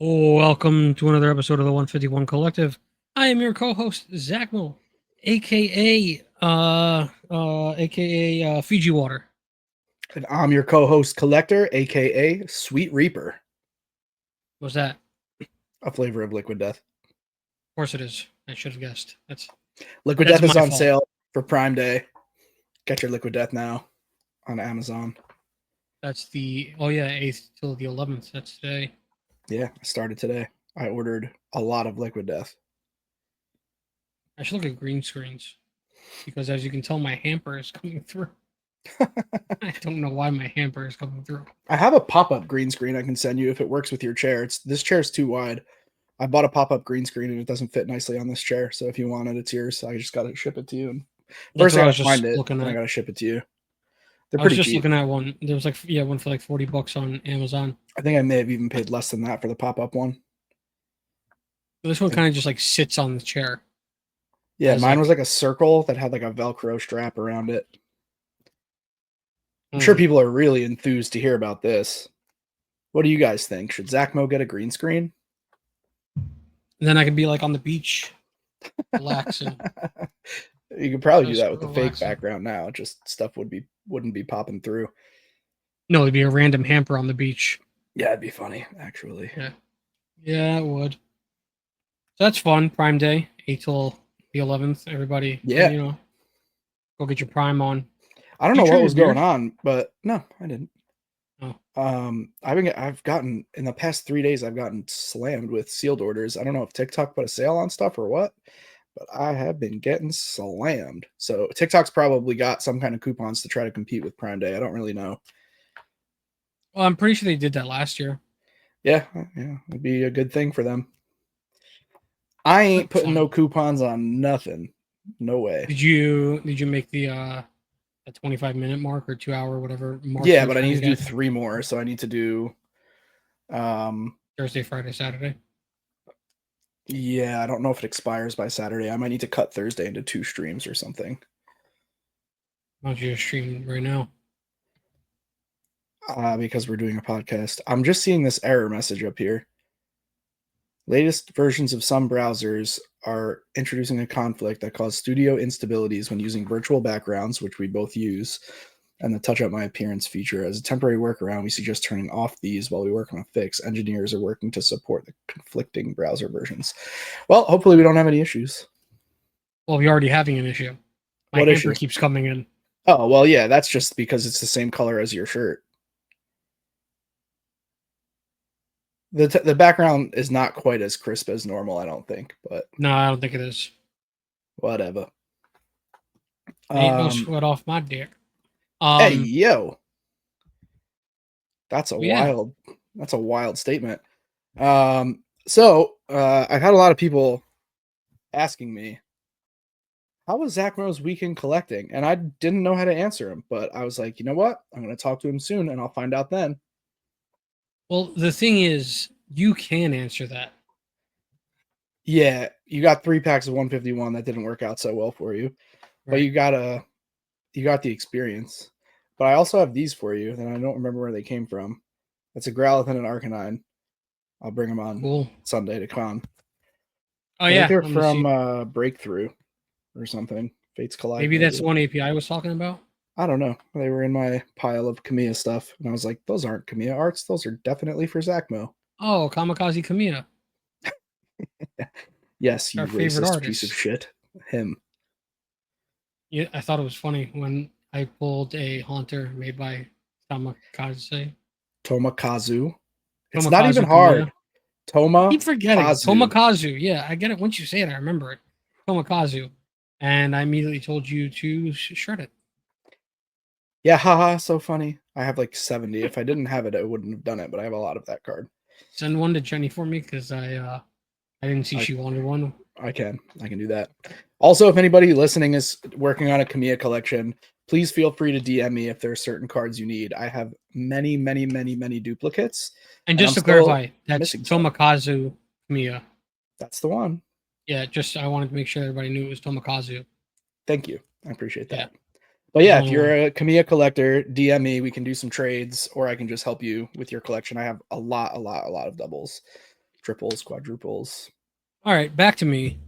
Welcome to another episode of the 151 Collective. I am your co-host Zack Mo, aka Fiji Water. And I'm your co-host Collector, aka Sweet Reaper, What's that? a flavor of Liquid Death. Of course it is. I should have guessed. Liquid That's Death is my on fault. sale for Prime Day. Get your Liquid Death now on Amazon. That's the 8th till the 11th. That's today. Yeah, I started today. I ordered a lot of Liquid Death. I should look at green screens because, as you can tell, my hamper is coming through. I don't know why my hamper is coming through. I have a pop-up green screen I can send you if it works with your chair. This chair's too wide. I bought a pop-up green screen and it doesn't fit nicely on this chair. So if you want it, it's yours. I just gotta ship it to you. And That's first what I I was gotta just find it, looking then I at. gotta ship it to you. They're I was pretty just cheap. looking at one. There was one for like $40 on Amazon. I think I may have even paid less than that for the pop-up one. This one kind of just like sits on the chair. Yeah, As, mine like- was like a circle that had like a Velcro strap around it. I'm Hmm. sure people are really enthused to hear about this. What do you guys think? Should Zack Mo get a green screen? And then I could be like on the beach, relaxing. You could probably do Just that with the fake relaxing. background now. Just stuff wouldn't be popping through. No, it'd be a random hamper on the beach. Yeah, it'd be funny, actually. Yeah, it would. So that's fun. Prime Day, 8 till the 11th. Everybody, Yeah. go get your Prime on. I don't You know trim what your was going beard? on, but no, I didn't. Oh. I've gotten in the past 3 days, I've gotten slammed with sealed orders. I don't know if TikTok put a sale on stuff or what, but I have been getting slammed. So TikTok's probably got some kind of coupons to try to compete with Prime Day. I don't really know. Well, I'm pretty sure they did that last year. Yeah, it'd be a good thing for them. I ain't putting Fine. no coupons on nothing. No way. Did you make the 25-minute mark or 2 hour whatever mark? Yeah, but I need to do 3 more, so I need to do Thursday, Friday, Saturday. Yeah, I don't know if it expires by Saturday. I might need to cut Thursday into 2 streams or something. Why don't you just stream right now? Because we're doing a podcast. I'm just seeing this error message up here. Latest versions of some browsers are introducing a conflict that causes studio instabilities when using virtual backgrounds, which we both use, and the touch up my appearance feature. As a temporary workaround, we suggest turning off these while we work on a fix. Engineers are working to support the conflicting browser versions. Well, hopefully we don't have any issues. Well, we're already having an issue. My What hamper issue? keeps coming in. Oh, well, yeah, that's just because it's the same color as your shirt. The background is not quite as crisp as normal, I don't think, but No, I don't think it is. whatever. Ain't no sweat off my dick. Hey, yo. That's a yeah. wild statement. So I've had a lot of people asking me, how was Zack Mo's weekend collecting? And I didn't know how to answer him, but I was like, you know what? I'm going to talk to him soon and I'll find out then. Well, the thing is, you can answer that. Yeah, you got 3 packs of 151 that didn't work out so well for you, but Right. you got the experience. But I also have these for you, and I don't remember where they came from. It's a Growlithe and an Arcanine. I'll bring them on Sunday to con. Oh, I yeah. think they're from Breakthrough or something. Fates Collide. Maybe that's the one API I was talking about. I don't know. They were in my pile of Kamiya stuff, and I was like, those aren't Kamiya arts. Those are definitely for Zack Mo. Oh, Kamikaze Kamiya. Yes, you Our favorite racist artist. piece of shit. Him. Yeah, I thought it was funny when I pulled a Haunter made by Tomikaze. Tomikazu. It's Tomikazu not even Kamiya. hard. I keep forgetting. Tomikazu. Yeah, I get it. Once you say it, I remember it. Tomikazu. And I immediately told you to shred it. Yeah, haha, so funny. I have like 70. If I didn't have it, I wouldn't have done it, but I have a lot of that card. Send one to Jenny for me because I didn't see she wanted one. I can do that. Also, if anybody listening is working on a Kamiya collection, please feel free to DM me if there are certain cards you need. I have many duplicates. And just to clarify, that's Tomikazu Kamiya. That's the one. Yeah, I wanted to make sure everybody knew it was Tomikazu. Thank you. I appreciate that. Yeah. But yeah, if you're a Kamiya collector, DM me. We can do some trades, or I can just help you with your collection. I have a lot of doubles. triples, quadruples. All right, back to me.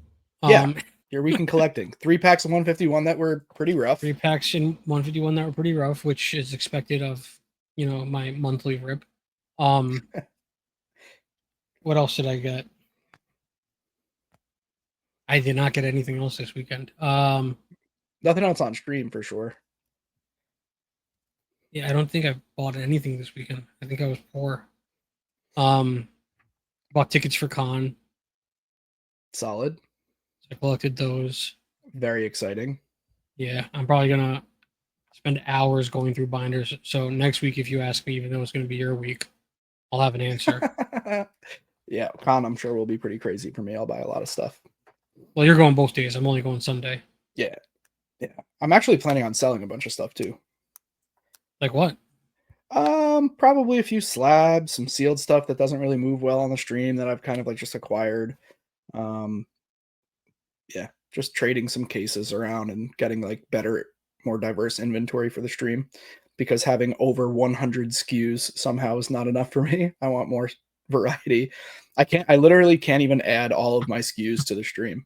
Yeah, your week in collecting. 3 packs of 151 that were pretty rough. 3 packs in 151 that were pretty rough, which is expected of my monthly rip. What else did I get? I did not get anything else this weekend. Nothing else on stream for sure. Yeah, I don't think I bought anything this weekend. I think I was poor. Bought tickets for con. Solid. So I collected those. Very exciting. Yeah, I'm probably gonna spend hours going through binders. So next week, if you ask me, even though it's gonna be your week, I'll have an answer. Yeah, con I'm sure will be pretty crazy for me. I'll buy a lot of stuff. Well, you're going both days. I'm only going Sunday. Yeah. I'm actually planning on selling a bunch of stuff too. Like what? Probably a few slabs, some sealed stuff that doesn't really move well on the stream that I've kind of like just acquired. Yeah, just trading some cases around and getting like better, more diverse inventory for the stream, because having over 100 SKUs somehow is not enough for me. I want more variety. I literally can't even add all of my SKUs to the stream.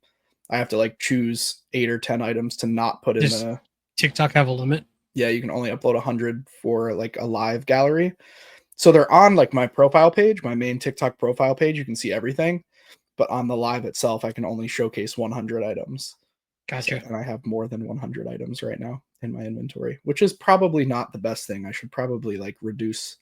I have to like choose 8 or 10 items to not put in the TikTok have a limit? Yeah, you can only upload 100 for like a live gallery. So they're on like my profile page, my main TikTok profile page. You can see everything, but on the live itself, I can only showcase 100 items. Gotcha. So, and I have more than 100 items right now in my inventory, which is probably not the best thing. I should probably like reduce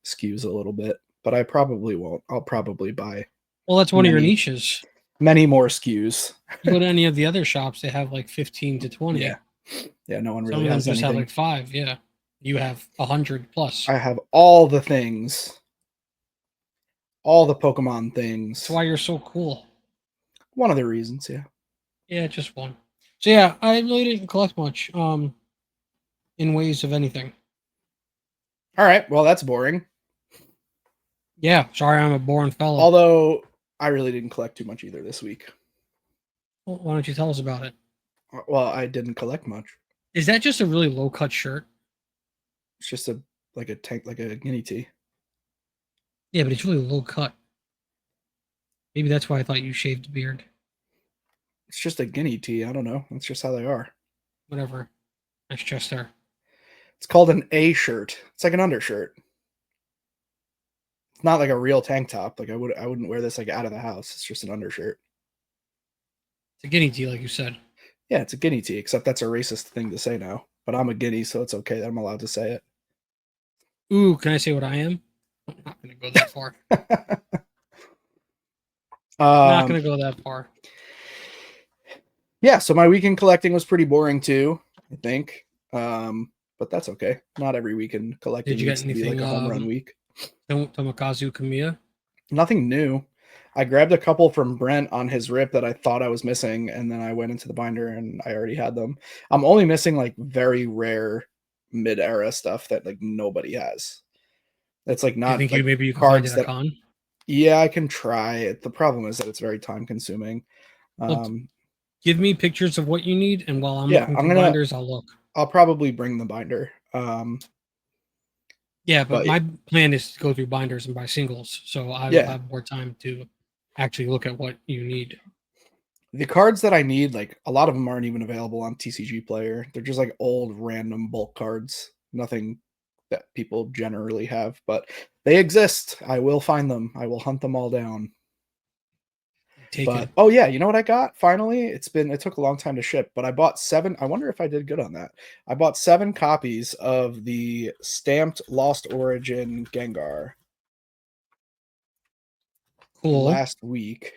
SKUs a little bit, but I probably won't. I'll probably buy. Well, that's one of your niches. Many more SKUs. You go to any of the other shops, they have like 15 to 20. Yeah, no one really Some of them has just anything. have like 5. Yeah, you have 100 plus. I have all the things, all the Pokemon things. That's why you're so cool. One of the reasons, yeah. Yeah, just one. So yeah, I really didn't collect much. In ways of anything. All right, well that's boring. Yeah, sorry, I'm a boring fellow. Although I really didn't collect too much either this week. Well, why don't you tell us about it? Well, I didn't collect much. Is that just a really low cut shirt? It's just a guinea tee. Yeah, but it's really low cut. Maybe that's why I thought you shaved a beard. It's just a guinea tee. I don't know. That's just how they are. Whatever. Nice chest there. It's called an A shirt. It's like an undershirt. It's not like a real tank top. Like I wouldn't wear this like out of the house. It's just an undershirt. It's a guinea tee, like you said. Yeah, it's a guinea tee, except that's a racist thing to say now. But I'm a guinea, so it's okay that I'm allowed to say it. Ooh, can I say what I am? I'm not going to go that far. Not going to go that far. Yeah, so my weekend collecting was pretty boring too, I think. But that's okay. Not every weekend collecting needs to be like a home run week. Tomikazu Kamiya? Nothing new. I grabbed a couple from Brent on his rip that I thought I was missing, and then I went into the binder and I already had them. I'm only missing like very rare mid-era stuff that like nobody has. It's like not. You think like maybe you can find it at con? Yeah, I can try. The problem is that it's very time consuming. Give me pictures of what you need, and while I'm looking through binders, I'll look. I'll probably bring the binder. Yeah, but my plan is to go through binders and buy singles, so I will have more time to actually look at what you need. The cards that I need, like a lot of them aren't even available on TCG Player. They're just like old random bulk cards. Nothing that people generally have, but they exist. I will find them. I will hunt them all down. Oh yeah, you know what I got? Finally, it took a long time to ship, but I bought 7. I wonder if I did good on that. I bought 7 copies of the stamped Lost Origin Gengar. Cool. Last week.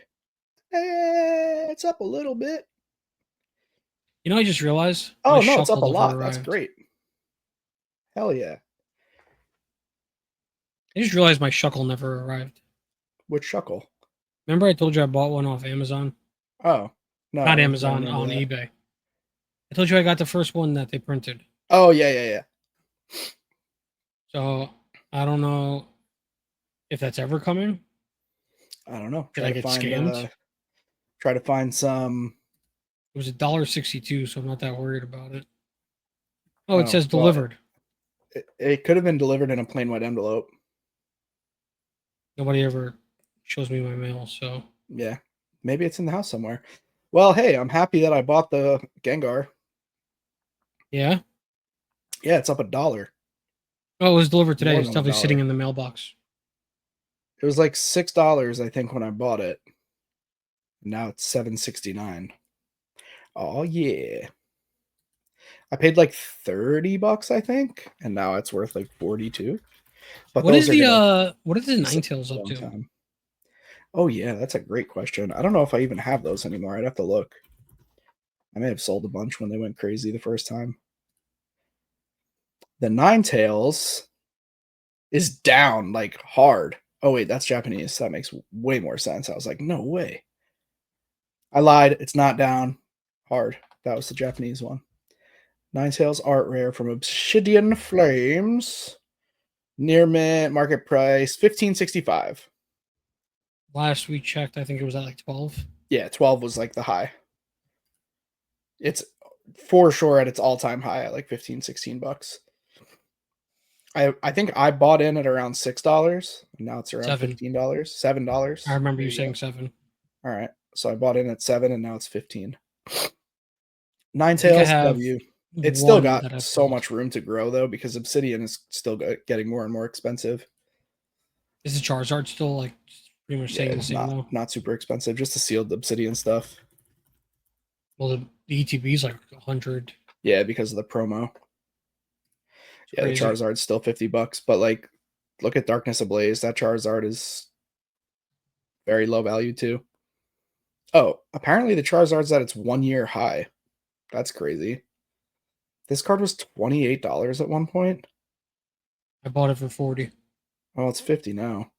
It's up a little bit. You know, I just realized. Oh no, it's up a lot. That's great. Hell yeah. I just realized my Shuckle never arrived. Which Shuckle? Remember I told you I bought one off Amazon? Oh, no. Not Amazon, on eBay. I told you I got the first one that they printed. Oh, yeah. So, I don't know if that's ever coming. I don't know. Did I get scammed? Try to find some. It was $1.62, so I'm not that worried about it. Oh, it says delivered. It could have been delivered in a plain white envelope. Nobody ever shows me my mail. So Yeah, maybe it's in the house somewhere. Well, hey, I'm happy that I bought the Gengar. yeah. Yeah, it's up $1. Oh, it was delivered today. More It's than a definitely sitting dollar. in the mailbox. It was like $6, I think, when I bought it. Now it's $7.69. Oh yeah. I paid like $30, I think, and now it's worth like 42. But those are gonna What is the sit Ninetales for a up long to? time. Oh yeah, that's a great question. I don't know if I even have those anymore. I'd have to look. I may have sold a bunch when they went crazy the first time. The Ninetales is down like hard. Oh wait, that's Japanese. That makes way more sense. I was like, no way. I lied. It's not down hard. That was the Japanese one. Ninetales art rare from Obsidian Flames. Near mint market price 15.65. Last we checked, I think it was at like 12. Yeah, 12 was like the high. It's for sure at its all-time high at like 15, $16. I think I bought in at around $6 and now it's around 7. $15. I $7. remember There you you go. saying 7. All right. So I bought in at 7 and now it's 15. I think I Ninetales have W. It's still one got that I've so pulled. much room to grow though because Obsidian is still getting more and more expensive. Is the Charizard still like pretty much staying Yeah, the same not though? not super expensive, just the sealed Obsidian stuff. Well, the ETB is like 100. Yeah, because of the promo. It's Yeah, the crazy. Charizard's still $50, but like look at Darkness Ablaze. That Charizard is very low value too. Oh, apparently the Charizard's at its 1 year high. That's crazy. This card was $28 at one point. I bought it for 40. Well, it's 50 now.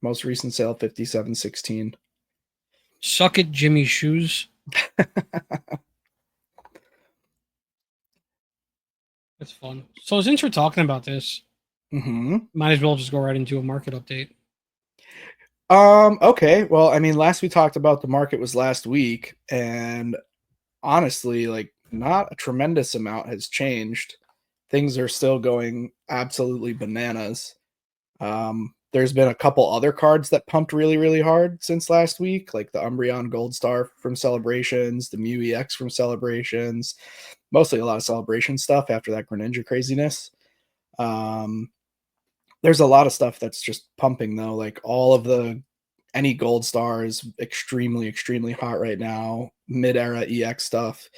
Most recent sale 57.16. Suck it, Jimmy Shoes. That's fun. So since we're talking about this, hmm might as well just go right into a market update. Okay. Well, I mean, last we talked about the market was last week, and honestly, like not a tremendous amount has changed. Things are still going absolutely bananas. There's been a couple other cards that pumped really, really hard since last week, like the Umbreon Gold Star from Celebrations, the Mew EX from Celebrations, mostly a lot of Celebration stuff after that Greninja craziness. Um, there's a lot of stuff that's just pumping though, like all of the any Gold Star is extremely, extremely hot right now. Mid-era EX stuff,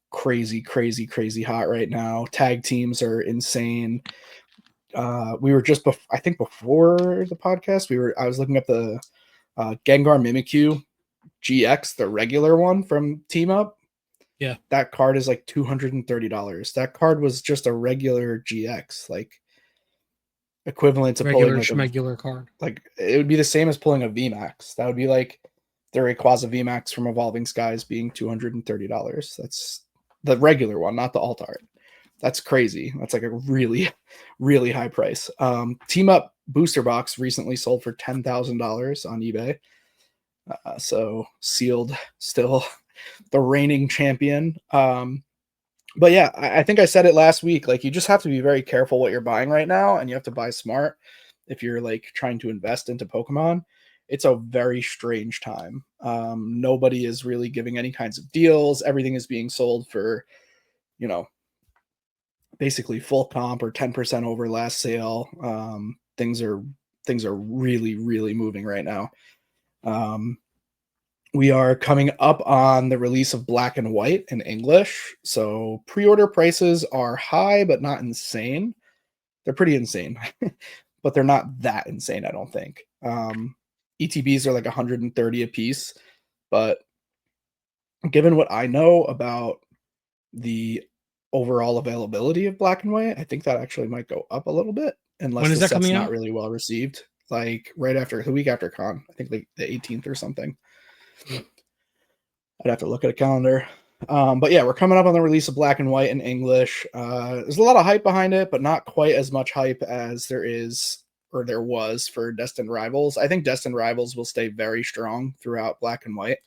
crazy, crazy, crazy hot right now. Tag teams are insane. We were just I think before the podcast I was looking up the Gengar Mimikyu GX, the regular one from Team Up. Yeah, That card is like $230. That card was just a regular GX, like equivalent to pulling regular like schmegular card. it would be the same as pulling a VMAX. That would be like the Rayquaza VMAX from Evolving Skies being $230. That's the regular one, not the alt art. That's crazy. That's like a really, really high price. Team Up booster box recently sold for $10,000 on eBay. So sealed, still the reigning champion. But yeah, I think I said it last week. Like you just have to be very careful what you're buying right now, and you have to buy smart if you're like trying to invest into Pokemon. It's a very strange time. Nobody is really giving any kinds of deals. Everything is being sold for, you know, basically full comp or 10% over last sale. Things are really, really moving right now. We are coming up on the release of Black and White in English. So pre-order prices are high, but not insane. They're pretty insane, but they're not that insane, I don't think. ETBs are like 130 a piece, but given what I know about the overall availability of Black and White, I think that actually might go up a little bit unless When is the that set's coming not out? really well received. Like right after the week after con, I think like the 18th or something. Hmm. I'd have to look at a calendar. But yeah, we're coming up on the release of Black and White in English. There's a lot of hype behind it, but not quite as much hype as there is or there was for Destined Rivals. I think Destined Rivals will stay very strong throughout Black and White.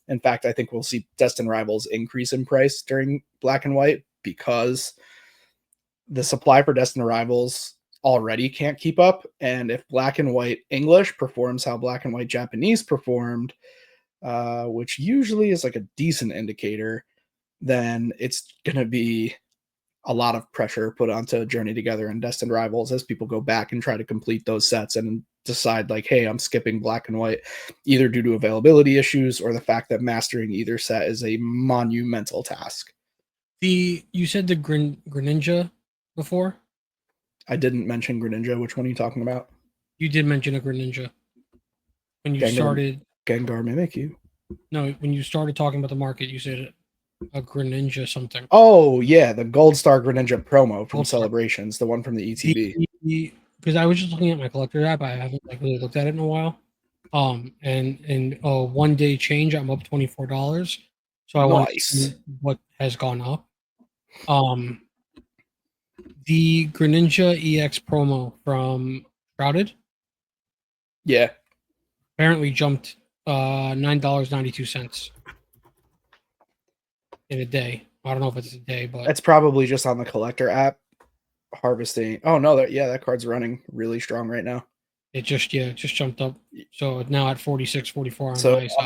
In fact, I think we'll see Destined Rivals increase in price during Black and White because the supply for Destined Rivals already can't keep up. And if black and white English performs how black and white Japanese performed, which usually is like a decent indicator, then it's going to be a lot of pressure put onto Journey Together and Destined Rivals as people go back and try to complete those sets and decide like, hey, I'm skipping black and white, either due to availability issues or the fact that mastering either set is a monumental task. You said the Greninja before? I didn't mention Greninja. Which one are you talking about? You did mention a Greninja. When you started Gengar Mimikyu. No, when you started talking about the market, you said a Greninja something. Oh, yeah, the Gold Star Greninja promo from Celebrations, the one from the ETB. Because I was just looking at my collector app. I haven't like really looked at it in a while. And in a 1 day change, I'm up $24. So I want to see what has gone up. The Greninja EX promo from Shrouded. Yeah. Apparently jumped $9.92 in a day. I don't know if it's a day, but that's probably just on the collector app harvesting. Oh no, that card's running really strong right now. It just jumped up. So now at 46, 44 on so my side.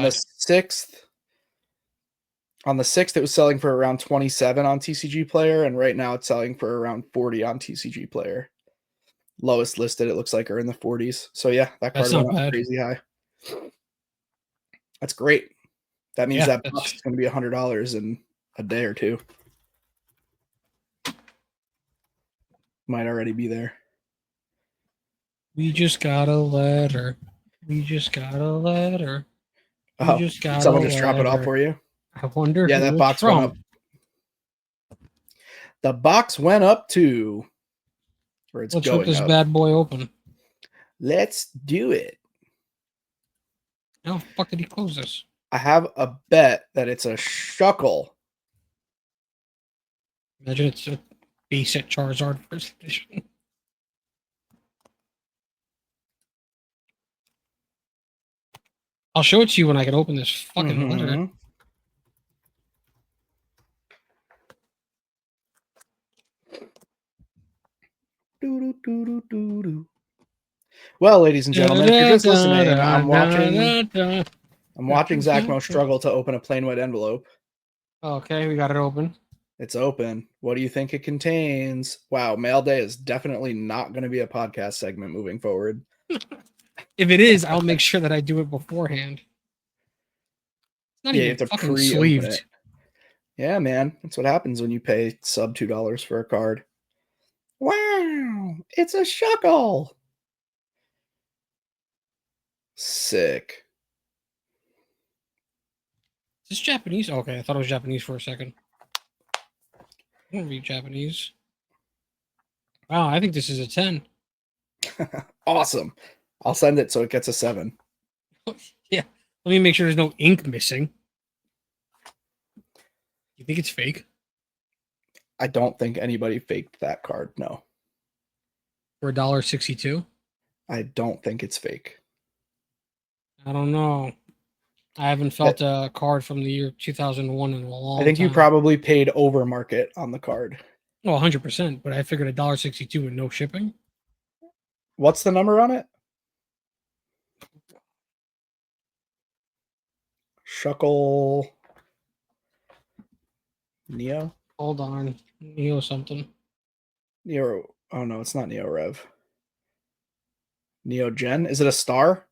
On the 6th, it was selling for around 27 on TCG Player, and right now it's selling for around 40 on TCG Player. Lowest listed, it looks like, are in the 40s. So yeah, that card went up crazy high. That's great. That means that box is going to be $100 in a day or two. Might already be there. We just got a letter. We just got a letter. Oh, just got someone just drop it off for you? I wonder. Yeah, that box went up. The box went up to where it's Let's going. rip this bad boy open. Let's do it. How the fuck did he close this? I have a bet that it's a Shuckle. Imagine it's a basic Charizard first edition. I'll show it to you when I can open this fucking letter. Well, ladies and gentlemen, if you're just listening, I'm watching Zack Mo struggle to open a plain white envelope. Okay, we got it open. It's open. What do you think it contains? Wow, Mail Day is definitely not going to be a podcast segment moving forward. If it is, I'll make sure that I do it beforehand. It's not even fucking sleeved. It. Yeah, man. That's what happens when you pay sub $2 for a card. Wow, it's a Shuckle. Sick. Is this Japanese? Okay, I thought it was Japanese for a second. I don't read Japanese. Wow, I think this is a 10. Awesome. I'll send it so it gets a 7. Yeah. Let me make sure there's no ink missing. You think it's fake? I don't think anybody faked that card, no. For $1.62? I don't think it's fake. I don't know. I haven't felt a card from the year 2001 in a long time. I think you probably paid over market on the card. Oh, 100%, but I figured $1.62 with no shipping. What's the number on it? Shuckle Neo? Hold on. Neo something. Neo. Oh, no, it's not Neo Rev. Neo Gen? Is it a star?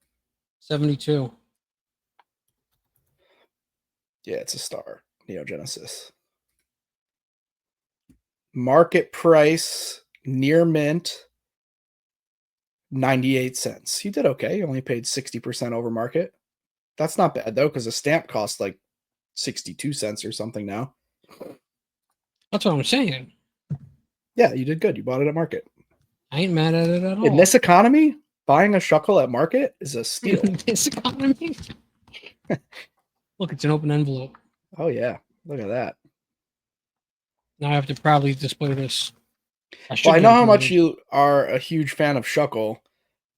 72. Yeah, it's a star. Neo Genesis. Market price, near mint, 98 cents. You did okay. You only paid 60% over market. That's not bad, though, because a stamp costs like 62 cents or something now. That's what I'm saying. Yeah, you did good. You bought it at market. I ain't mad at it at all. In this economy, buying a Shuckle at market is a steal. In this economy? Look, it's an open envelope. Oh, yeah. Look at that. Now I have to proudly display this. I know how much you are a huge fan of Shuckle,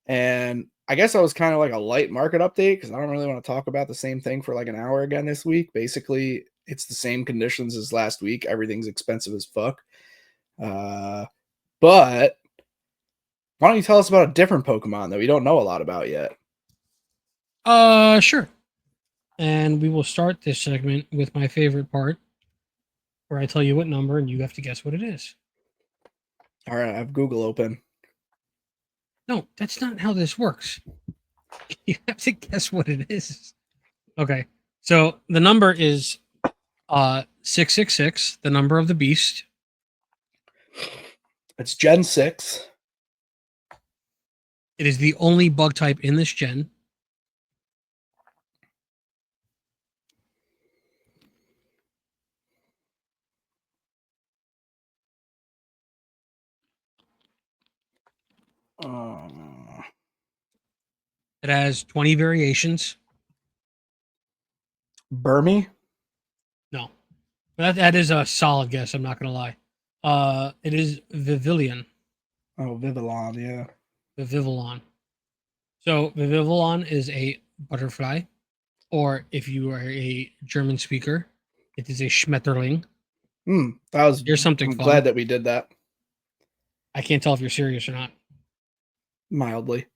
and I guess I was kind of like a light market update because I don't really want to talk about the same thing for like an hour again this week. Basically, it's the same conditions as last week. Everything's expensive as fuck. But Why don't you tell us about a different Pokemon that we don't know a lot about yet? Sure. And we will start this segment with my favorite part, where I tell you what number and you have to guess what it is. All right, I have Google open. No, that's not how this works. You have to guess what it is. Okay. So the number is 666, the number of the beast. It's Gen 6. It is the only bug type in this gen. It has 20 variations. Burmy? No. That is a solid guess, I'm not going to lie. It is Vivillon. Oh, Vivillon, yeah. Vivillon. So Vivillon is a butterfly, or if you are a German speaker, it is a Schmetterling. Here's something I'm fun. glad that we did that. I can't tell if you're serious or not. Mildly.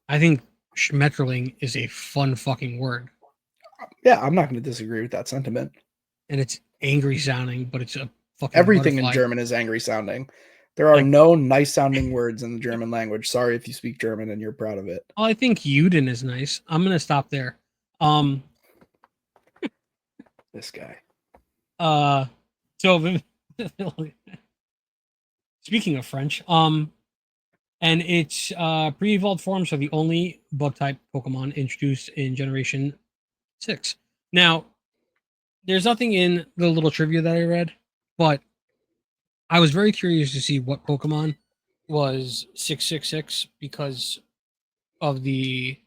I think Schmetterling is a fun fucking word. Yeah, I'm not going to disagree with that sentiment. And it's angry sounding, but it's a fucking Everything butterfly. in German is angry sounding. There are no nice sounding words in the German language. Sorry if you speak German and you're proud of it. Well, I think Juden is nice. I'm gonna stop there. This guy. So speaking of French, and its pre-evolved forms are the only bug type Pokemon introduced in Generation 6. Now, there's nothing in the little trivia that I read, but I was very curious to see what Pokemon was 666 because of the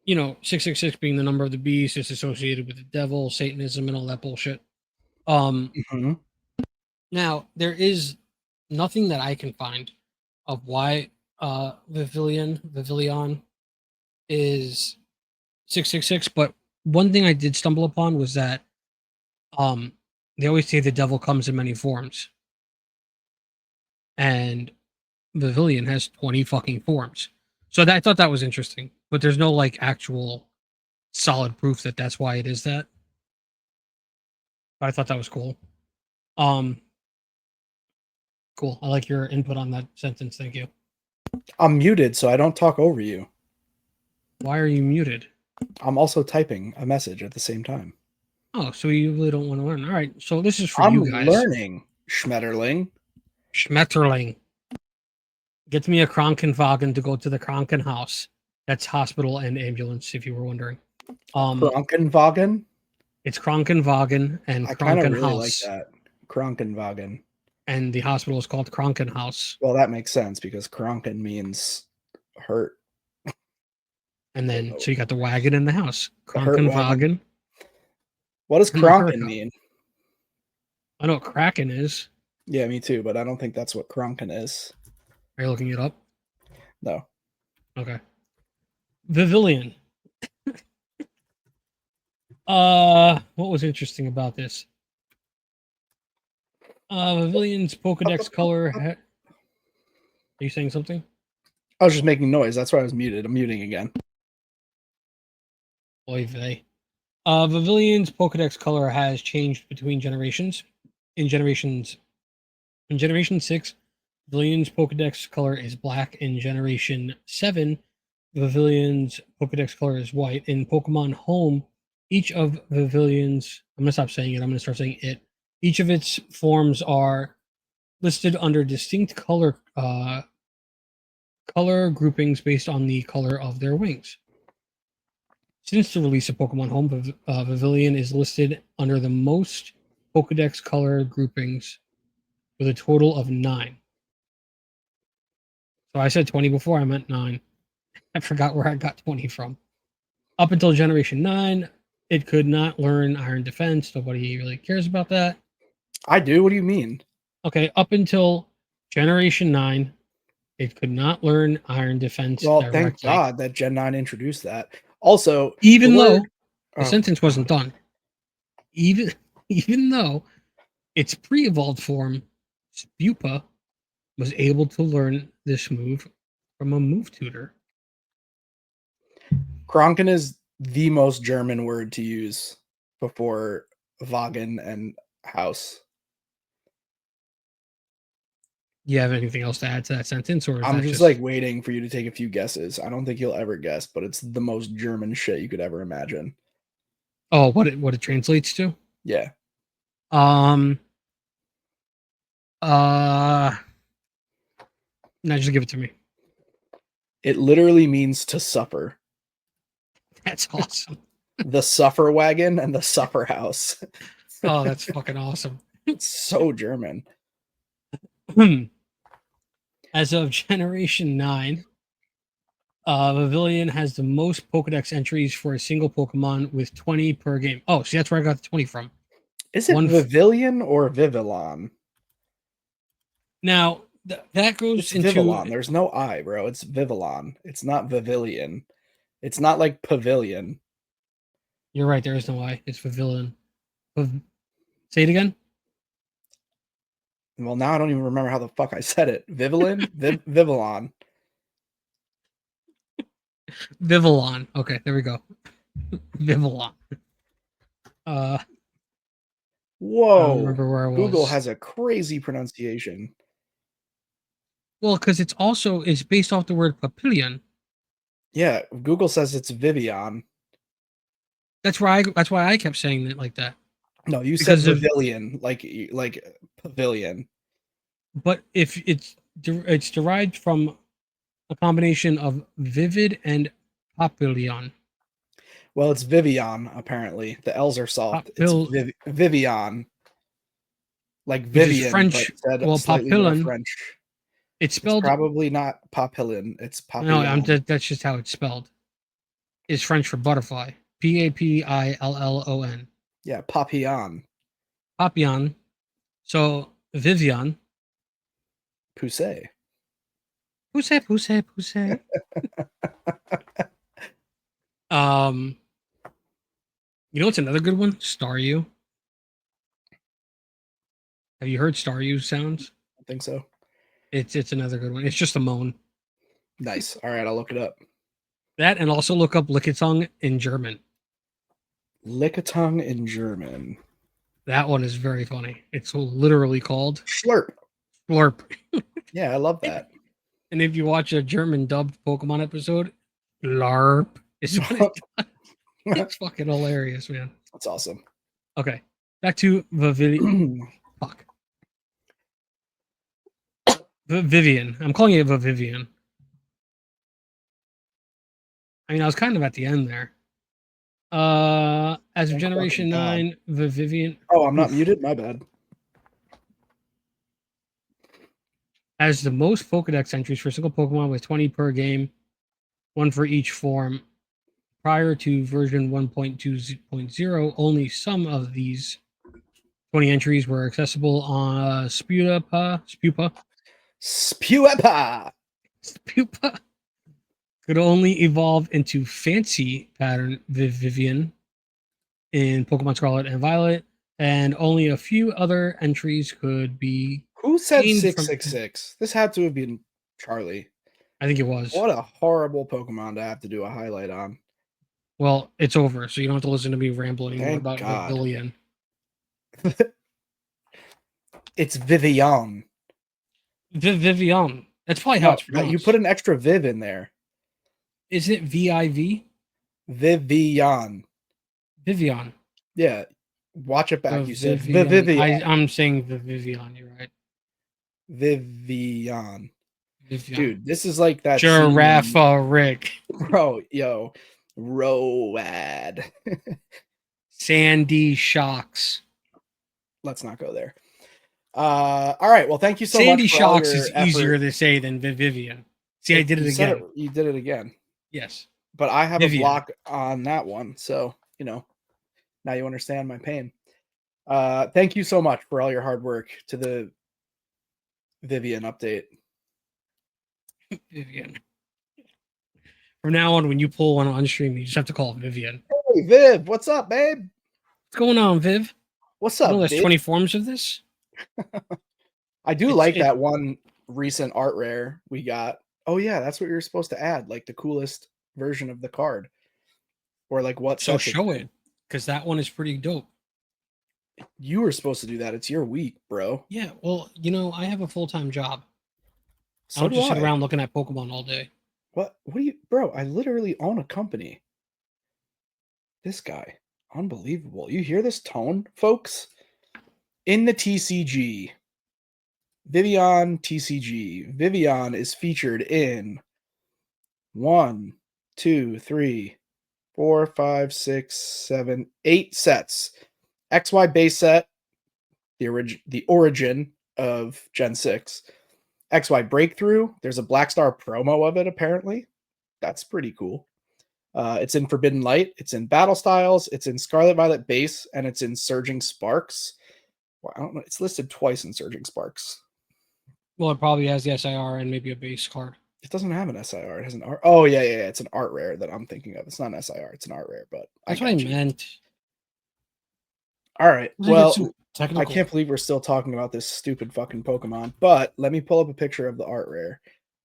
666 being the number of the beast. It's associated with the devil, Satanism, and all that bullshit. Now there is nothing that I can find of why Vivillon is 666, but one thing I did stumble upon was that they always say the devil comes in many forms. And Vivillon has 20 fucking forms. So I thought that was interesting, but there's no like actual solid proof that that's why it is that. But I thought that was cool. Cool. I like your input on that sentence. Thank you. I'm muted, so I don't talk over you. Why are you muted? I'm also typing a message at the same time. Oh, so you really don't want to learn. All right. So this is for you guys. I'm learning, Schmetterling. Schmetterling. Get me a Krankenwagen to go to the Krankenhaus. That's hospital and ambulance, if you were wondering. Krankenwagen? It's Krankenwagen and I kind of Krankenhaus. really like that. Krankenwagen. And the hospital is called Krankenhaus. Well, that makes sense because Kranken means hurt. And then, so you got the wagon in the house. Krankenwagen. What does Kranken mean? I know what Kraken is. Yeah, me too, but I don't think that's what Kranken is. Are you looking it up? No. Okay. Vivillon. What was interesting about this? Vivillion's Pokedex color. Are you saying something? I was just making noise. That's why I was muted. I'm muting again. Oy vey. Vivillion's Pokedex color has changed between generations. In Generation 6, Vivillion's Pokedex color is black. In Generation 7, Vivillion's Pokedex color is white. In Pokemon Home, each of Vivillion's, I'm going to stop saying it, I'm going to start saying it. Each of its forms are listed under distinct color groupings based on the color of their wings. Since the release of Pokemon Home, Vivillon is listed under the most Pokedex color groupings with a total of 9. So I said 20 before, I meant 9. I forgot where I got 20 from. Up until Generation 9, it could not learn Iron Defense. Nobody really cares about that. I do? What do you mean? Okay, up until Generation 9, it could not learn Iron Defense directly. Thank God that Gen 9 introduced that. Also, even though the sentence wasn't done, even though its pre-evolved form, Spupa, was able to learn this move from a move tutor. Kronken is the most German word to use before Wagen and House. You have anything else to add to that sentence, or is I'm that just like waiting for you to take a few guesses. I don't think you'll ever guess, but it's the most German shit you could ever imagine. oh, what it translates to? Yeah. Um. Now just give it to me. It literally means to suffer. That's awesome. The suffer wagon and the suffer house. Oh, that's fucking awesome. It's so German. As of Generation 9, Pavilion has the most Pokedex entries for a single Pokemon with 20 per game. Oh, see, that's where I got the 20 from. Is it Vivillon or Vivillon? Now, that goes It's into... Vivillon. There's no I, bro. It's Vivillon. It's not Vivillon. It's not like Pavilion. You're right. There is no I. It's Pavilion. Say it again. Well, now I don't even remember how the fuck I said it. Vivillon? Vivillon. Vivillon. Okay, there we go. Vivillon. Whoa. I don't remember where I was. Google has a crazy pronunciation. Well, because it's based off the word papillion. Yeah, Google says it's Vivian. That's why I kept saying it like that. No, you said pavilion, like pavilion. But if it's derived from a combination of vivid and papillion. Well, it's Vivian, apparently. The L's are soft. It's Vivian. Like Vivian, French. but Well, slightly more papillon. French. It's spelled... It's probably not papillon. It's papillon. No, that's just how it's spelled. It's French for butterfly. Papillon. Yeah, papillon. Papillon. So Vivian. Poussey. Poussey. You know what's another good one? Staryu. Have you heard Staryu sounds? I think so. It's another good one. It's just a moan. Nice. All right, I'll look it up. That, and also look up Lickitung in German. Lickitung in German. That one is very funny. It's literally called Slurp. Slurp. Yeah, I love that. And if you watch a German dubbed Pokemon episode, LARP is what it does. It's fucking hilarious, man. That's awesome. Okay, back to Fuck. Vivian. I'm calling it Vivian. I mean, I was kind of at the end there. As of Generation 9, Vivian. Oh, I'm not muted? My bad. Has the most Pokedex entries for a single Pokemon with 20 per game, one for each form. Prior to version 1.2.0, only some of these 20 entries were accessible on Spupa. Could only evolve into Fancy pattern Vivian in Pokemon Scarlet and Violet, and only a few other entries could be... Who said 666? This had to have been Charlie. I think it was. What a horrible Pokemon to have to do a highlight on. Well, it's over, so you don't have to listen to me ramble anymore about Vivian. It's Vivian. Vivian. That's probably how it's pronounced. You put an extra Viv in there. Isn't it VIV? Vivian. Vivian. Yeah. Watch it back. You said Vivian. I'm saying Vivian. You're right. Vivian. Dude, this is like that. Giraffe Rick. Bro, yo. Road. Sandy Shocks. Let's not go there. All right. Well, thank you so much. Sandy Shocks is easier to say than Vivian. See, I did it again. You did it again. Yes. But I have a block on that one. So, now you understand my pain. Thank you so much for all your hard work to the Vivian update. Vivian. From now on, when you pull one on stream, you just have to call it Vivian. Hey, Viv, what's up, babe? What's going on, Viv? What's up? There's 20 forms of this. I do like that one recent art rare we got. Oh yeah, that's what you're supposed to add, like the coolest version of the card, or like what So sets it's show it, in. because that one is pretty dope. You were supposed to do that. It's your week, bro. Yeah, well, I have a full-time job. I So don't do just sit I. around looking at Pokemon all day. What do you, bro? I literally own a company. This guy, unbelievable. You hear this tone, folks? In the TCG, Vivian TCG. Vivian is featured in 1, 2, 3, 4, 5, 6, 7, 8 sets. XY base set, the origin of Gen 6. XY breakthrough. There's a Black Star promo of it, apparently. That's pretty cool. It's in Forbidden Light, it's in Battle Styles, it's in Scarlet Violet base, and it's in Surging Sparks. Well, I don't know. It's listed twice in Surging Sparks. Well, it probably has the SIR and maybe a base card. It doesn't have an SIR. It has an art. Oh yeah. It's an art rare that I'm thinking of. It's not an SIR. It's an art rare. But I That's what I got you. meant. All right. I think it's Well, too I technical. can't believe we're still talking about this stupid fucking Pokemon. But let me pull up a picture of the art rare.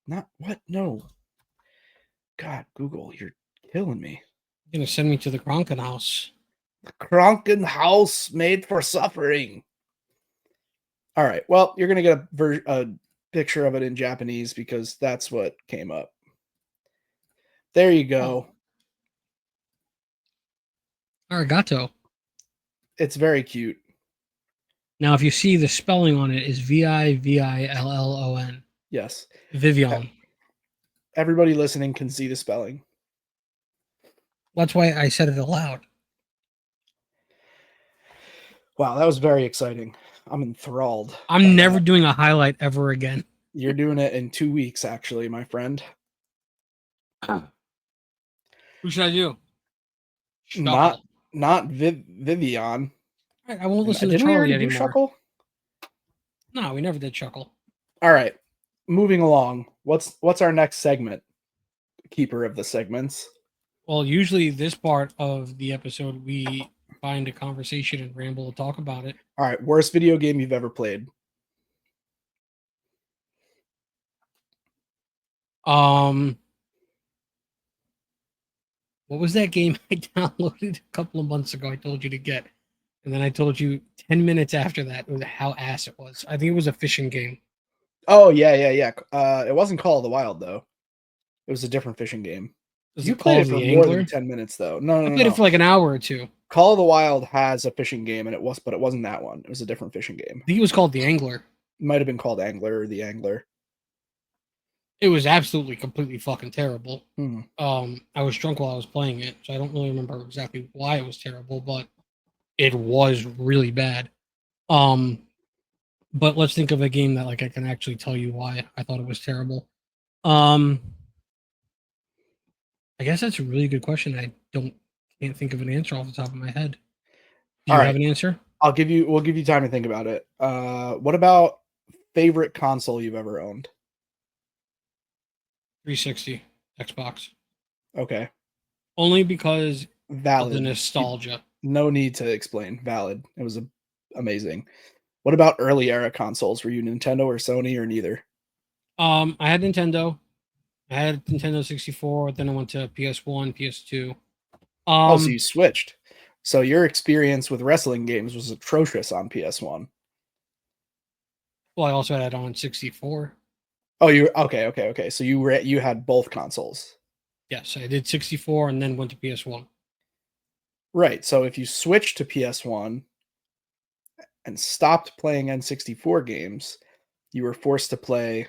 Not what? No. God, Google, you're killing me. You're gonna send me to the Kronken house. The Kronken house made for suffering. All right. Well, you're gonna get a picture of it in Japanese because that's what came up. There you go. Arigato. It's very cute. Now, if you see the spelling on it is VIVILLON. Yes. Vivion. Everybody listening can see the spelling. That's why I said it aloud. Wow, that was very exciting. I'm enthralled. I'm never doing a highlight ever again. You're doing it in 2 weeks, actually, my friend. Who should I do? Not Vivian. I won't listen to Didn't we Charlie already do anymore. Shuckle? No, we never did Chuckle. All right, moving along. What's our next segment? Keeper of the segments. Well, usually this part of the episode, we find a conversation and ramble and talk about it. All right, worst video game you've ever played. What was that game I downloaded a couple of months ago? I told you to get, and then I told you 10 minutes after that how ass it was. I think it was a fishing game. Oh yeah. It wasn't Call of the Wild though. It was a different fishing game. Was You it played Call it of for the more Angler? than 10 minutes though. No. I played it for like an hour or two. Call of the Wild has a fishing game, and it wasn't that one. It was a different fishing game. I think it was called The Angler. It might have been called Angler or The Angler. It was absolutely completely fucking terrible. Hmm. I was drunk while I was playing it, so I don't really remember exactly why it was terrible, but it was really bad. But let's think of a game that like I can actually tell you why I thought it was terrible. I guess that's a really good question. Can't think of an answer off the top of my head. Do you have an answer? We'll give you time to think about it. What about favorite console you've ever owned? 360 Xbox. Okay. Only because Valid. of the nostalgia. No need to explain. Valid. It was amazing. What about early era consoles? Were you Nintendo or Sony or neither? I had Nintendo. I had Nintendo 64. Then I went to PS1, PS2. So you switched. So your experience with wrestling games was atrocious on PS1. Well, I also had it on 64. Oh, you okay. So you had both consoles. Yes, I did 64 and then went to PS1. Right. So if you switched to PS1 and stopped playing N64 games, you were forced to play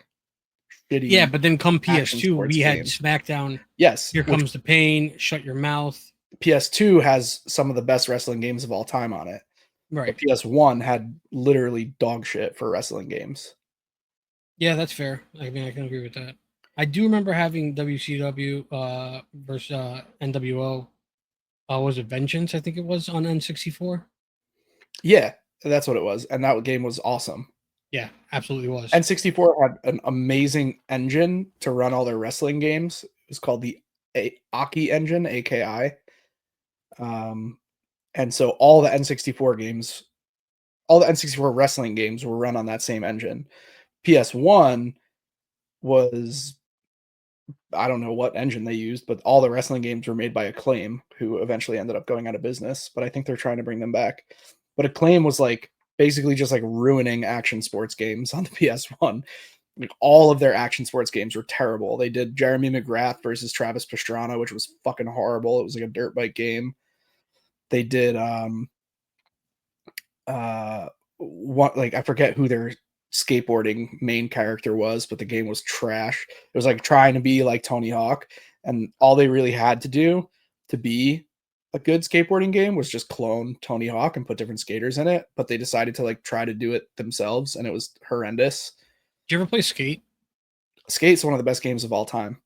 shitty. Yeah, but then come PS2, we had games. SmackDown. Yes. Here Comes the Pain, Shut Your Mouth. PS2 has some of the best wrestling games of all time on it. Right. But PS1 had literally dog shit for wrestling games. Yeah, that's fair. I mean, I can agree with that. I do remember having WCW versus NWO. Was it Vengeance? I think it was on N64. Yeah, that's what it was. And that game was awesome. Yeah, absolutely was. N64 had an amazing engine to run all their wrestling games. It was called the Aki engine, AKI. And so all the N64 games, all the N64 wrestling games were run on that same engine. PS1 was, I don't know what engine they used, but all the wrestling games were made by Acclaim, who eventually ended up going out of business. But I think they're trying to bring them back. But Acclaim was like basically just like ruining action sports games on the PS1. Like all of their action sports games were terrible. They did Jeremy McGrath versus Travis Pastrana, which was fucking horrible. It was like a dirt bike game. They did what, like, I forget who their skateboarding main character was, but the game was trash. It was like trying to be like Tony Hawk, and all they really had to do to be a good skateboarding game was just clone Tony Hawk and put different skaters in it, but they decided to like try to do it themselves, and it was horrendous. Did you ever play Skate? Skate's one of the best games of all time.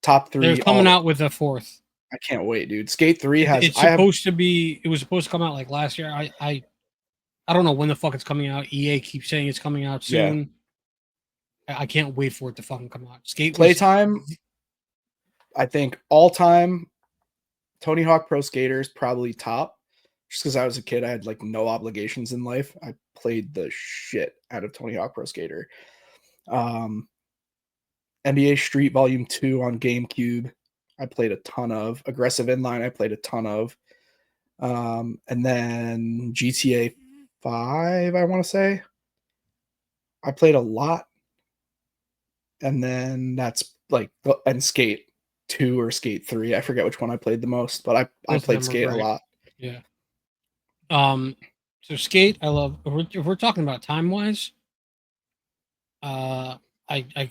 Top They're 3 coming all. out with a fourth. I can't wait, dude. Skate 3 has It's supposed to be. It was supposed to come out like last year. I don't know when the fuck it's coming out. EA keeps saying it's coming out soon. Yeah. I can't wait for it to fucking come out. Skate playtime. I think all time Tony Hawk Pro Skater is probably top. Just because I was a kid, I had like no obligations in life. I played the shit out of Tony Hawk Pro Skater. NBA Street Volume 2 on GameCube, I played a ton of. Aggressive Inline, I played a ton of. And then GTA 5, I want to say. I played a lot. And then that's like, and Skate 2 or Skate 3. I forget which one I played the most, but I played Skate a lot. Yeah. So Skate, I love. If we're talking about time wise, I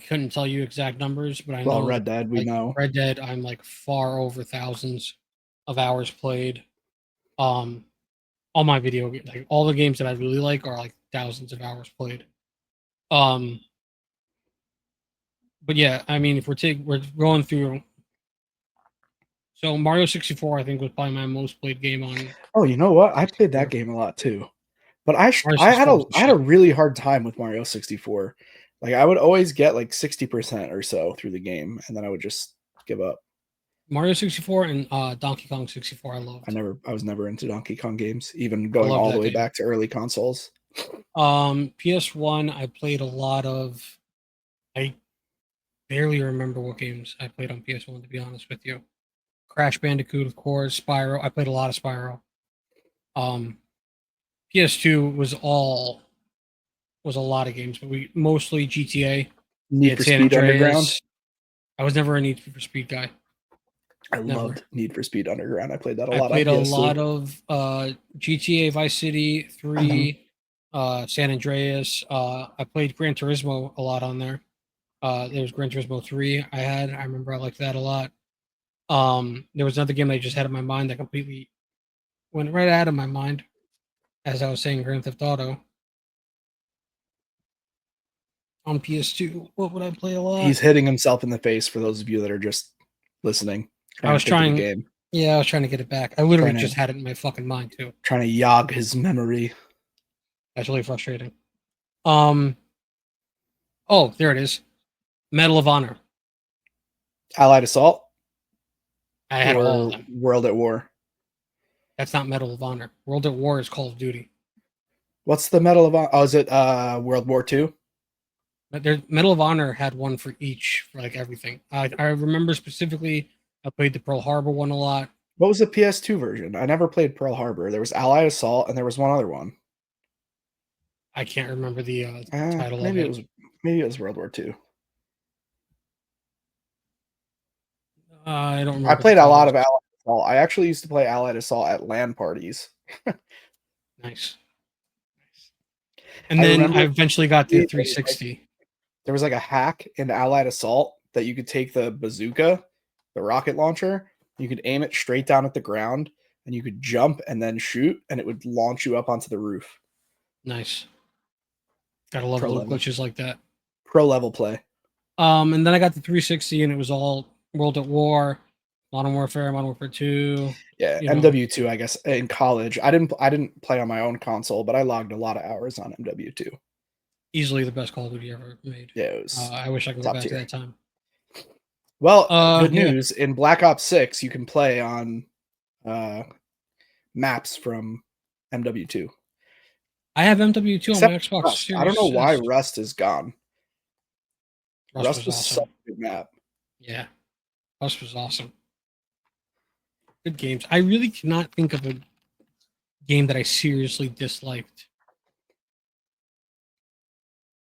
couldn't tell you exact numbers, but I know Red Dead, we know. Red Dead, I'm like far over thousands of hours played. All my video, like all the games that I really like are like thousands of hours played. But yeah, I mean, if we're going through. So Mario 64, I think, was probably my most played game on. Oh, you know what? I played that game a lot too. But I had a really hard time with Mario 64. Like I would always get like 60% or so through the game, and then I would just give up. Mario 64 and Donkey Kong 64, I loved. I was never into Donkey Kong games, even going all the way back to early consoles. PS1, I played a lot of. I barely remember what games I played on PS1, to be honest with you. Crash Bandicoot, of course. Spyro. I played a lot of Spyro. PS2 was a lot of games, but we mostly GTA. Need for Speed Underground. I was never a Need for Speed guy. I loved Need for Speed Underground. I played that a lot. I played a lot of GTA Vice City 3, San Andreas. I played Gran Turismo a lot on there. There was Gran Turismo 3 I remember I liked that a lot. There was another game I just had in my mind that completely went right out of my mind as I was saying Grand Theft Auto. On PS2, what would I play a lot? He's hitting himself in the face for those of you that are just listening. I was trying game. Yeah, I was trying to get it back. I literally just had it in my fucking mind too. Trying to jog his memory. That's really frustrating. Oh, there it is. Medal of Honor. Allied Assault. I had all of them. World at War. That's not Medal of Honor. World at War is Call of Duty. What's the Medal of Honor? Oh, is it World War II? But Medal of Honor had one for each, for like everything. I remember specifically, I played the Pearl Harbor one a lot. What was the PS2 version? I never played Pearl Harbor. There was Allied Assault, and there was one other one. I can't remember the title maybe of it. Maybe it was World War II. I don't remember. I played a lot of Allied Assault. I actually used to play Allied Assault at LAN parties. Nice. And then I eventually got the 360. There was like a hack in Allied Assault that you could take the bazooka, the rocket launcher, you could aim it straight down at the ground, and you could jump and then shoot, and it would launch you up onto the roof. Nice. Gotta love little glitches like that. Pro level play. And then I got the 360, and it was all World at War, Modern Warfare 2. Yeah, MW2. I guess in college, I didn't play on my own console, but I logged a lot of hours on MW2. Easily the best Call of Duty ever made. Yeah, it was. I wish I could go back to that time. Well, good news. In Black Ops 6, you can play on maps from MW2. I have MW2 on my Except Xbox Rust. I don't Series know why S. Rust is gone. Rust Rust was was such awesome. a good map. Yeah, Rust was awesome. Good games. I really cannot think of a game that I seriously disliked.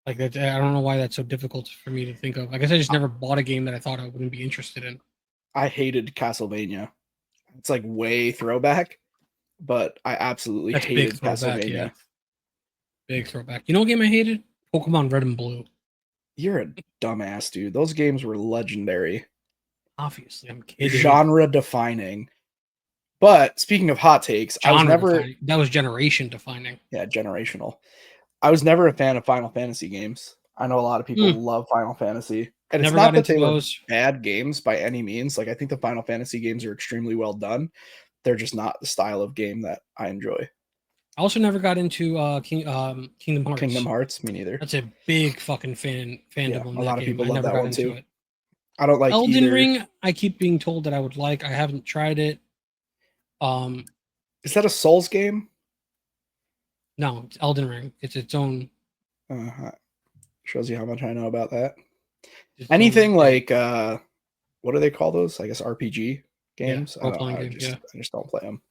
Like that, I don't know why that's so difficult for me to think of. I guess I just never bought a game that I thought I wouldn't be interested in. I hated Castlevania. It's like way throwback, but I absolutely That's big hated throwback, yeah. Castlevania. Big throwback. You know what game I hated? Pokemon Red and Blue. You're a dumbass, dude. Those games were legendary. Obviously, I'm kidding. Genre defining. But speaking of hot takes, I was Genre never, defining. That was generation defining. yeah, generational. I was never a fan of Final Fantasy games. I know a lot of people love Final Fantasy. And it's Never not got that into they were those. bad games by any means. Like, I think the Final Fantasy games are extremely well done. They're just not the style of game that I enjoy. I also never got into Kingdom Kingdom Hearts. Hearts, me neither. That's a big fucking Yeah, fandom on a that lot of game. people I love never that got one into too. it. I don't like Elden either. Ring, I keep being told that I would like. I haven't tried it. Is that a Souls game? No, it's Elden Ring. It's its own. Shows you how much I know about that. Its own Anything thing. like what do they call those? I guess RPG Yeah, games. I role don't. playing games. Yeah, I just don't play them.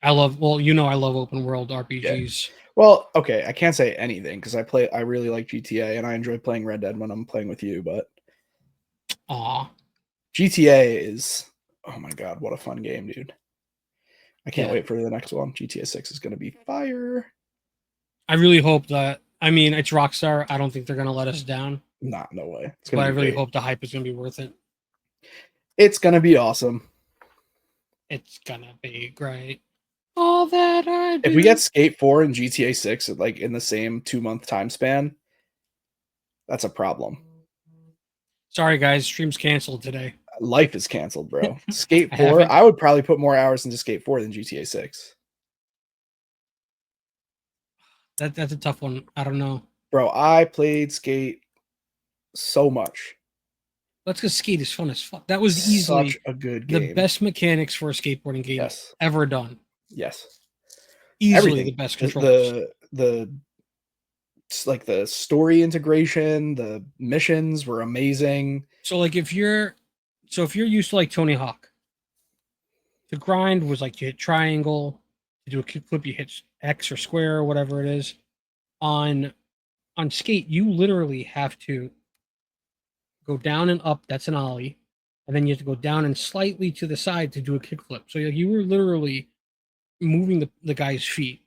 I love. Well, you know, I love open world Yeah. RPGs. Well, okay, I can't say anything because I really like GTA and I enjoy playing Red Dead when I'm playing with you, but Aw, GTA is, oh my god, what a fun game, dude. I can't yeah. wait for the next one. GTA 6 is going to be fire. I really hope that. I mean, it's Rockstar. I don't think they're gonna let us down. Nah, no way. It's going But to I be really great. hope the hype is gonna be worth it. It's going to be awesome. It's gonna be great. All that I do. If we get Skate 4 and GTA 6 like in the same 2-month time span, that's a problem. Sorry, guys. Stream's canceled today. Life is canceled, bro. Skate I 4, haven't. I would probably put more hours into Skate 4 than GTA 6. That's a tough one. I don't know. Bro, I played Skate so much. Let's go skate is fun as fuck. That was Such easily a good the game. best mechanics for a skateboarding game Yes. ever done. Yes. Easily the Everything. best controls. The like the story integration, the missions were amazing. So like if you're used to like Tony Hawk, the grind was like you hit triangle, to do a kickflip, you hit X or square or whatever it is. On skate, you literally have to go down and up, that's an ollie, and then you have to go down and slightly to the side to do a kickflip. So you were literally moving the guy's feet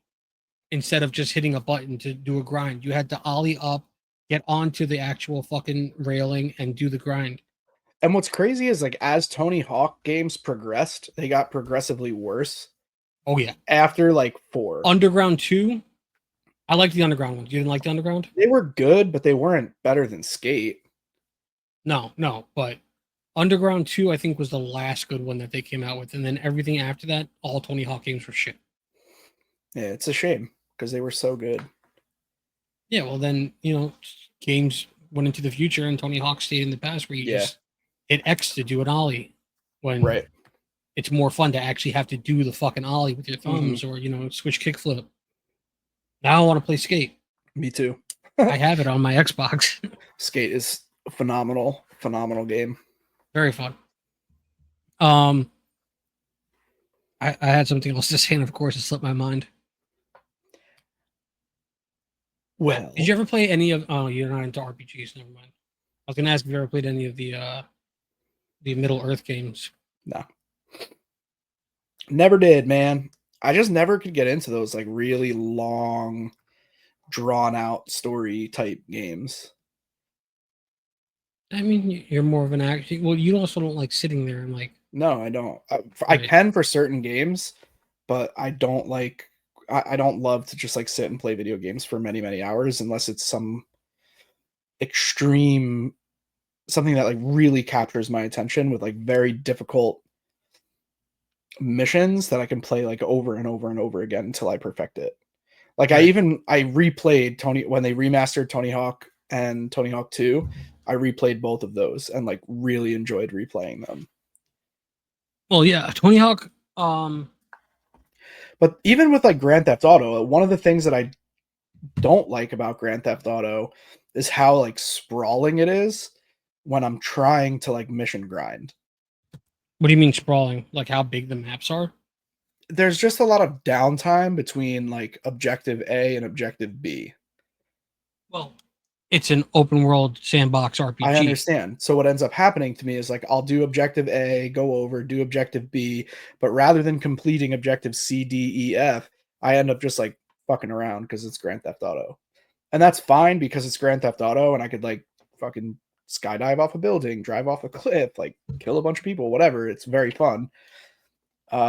instead of just hitting a button to do a grind. You had to ollie up, get onto the actual fucking railing, and do the grind. And what's crazy is like as Tony Hawk games progressed, they got progressively worse. Oh yeah. After like 4. Underground 2, I like the Underground ones. You didn't like the Underground? They were good, but they weren't better than Skate. No, but Underground 2 I think was the last good one that they came out with, and then everything after that, all Tony Hawk games were shit. Yeah, it's a shame because they were so good. Yeah, well then, games went into the future and Tony Hawk stayed in the past where you just hit X to do an ollie when Right. it's more fun to actually have to do the fucking ollie with your thumbs Mm-hmm. or, switch kickflip. Now I want to play Skate. Me too. I have it on my Xbox. Skate is a phenomenal game. Very fun. I had something else to say, and of course it slipped my mind. Well, Did you ever play any of? Oh, you're not into RPGs. Never mind. I was gonna ask if you ever played any of the Middle Earth games. no. Never did, man. I just never could get into those like really long, drawn out story type games. I mean, you're more of an action. Well, you also don't like sitting there and like. No, I don't. I Right. can for certain games, but I don't like. I don't love to just like sit and play video games for many, many hours unless it's some extreme something that like really captures my attention with like very difficult missions that I can play like over and over and over again until I perfect it. Like I Right. replayed Tony when they remastered Tony Hawk and Tony Hawk 2. I replayed both of those and like really enjoyed replaying them. Well, yeah, Tony Hawk. But even with like Grand Theft Auto, one of the things that I don't like about Grand Theft Auto is how like sprawling it is when I'm trying to like mission grind. What do you mean sprawling? Like how big the maps are? There's just a lot of downtime between like objective A and objective B. Well, it's an open world sandbox I RPG. understand. So what ends up happening to me is like I'll do objective A, go over, do objective B, but rather than completing objective C, D, E, F, I end up just like fucking around because it's Grand Theft Auto. And that's fine because it's Grand Theft Auto and I could like fucking skydive off a building, drive off a cliff, like kill a bunch of people, whatever. It's very fun.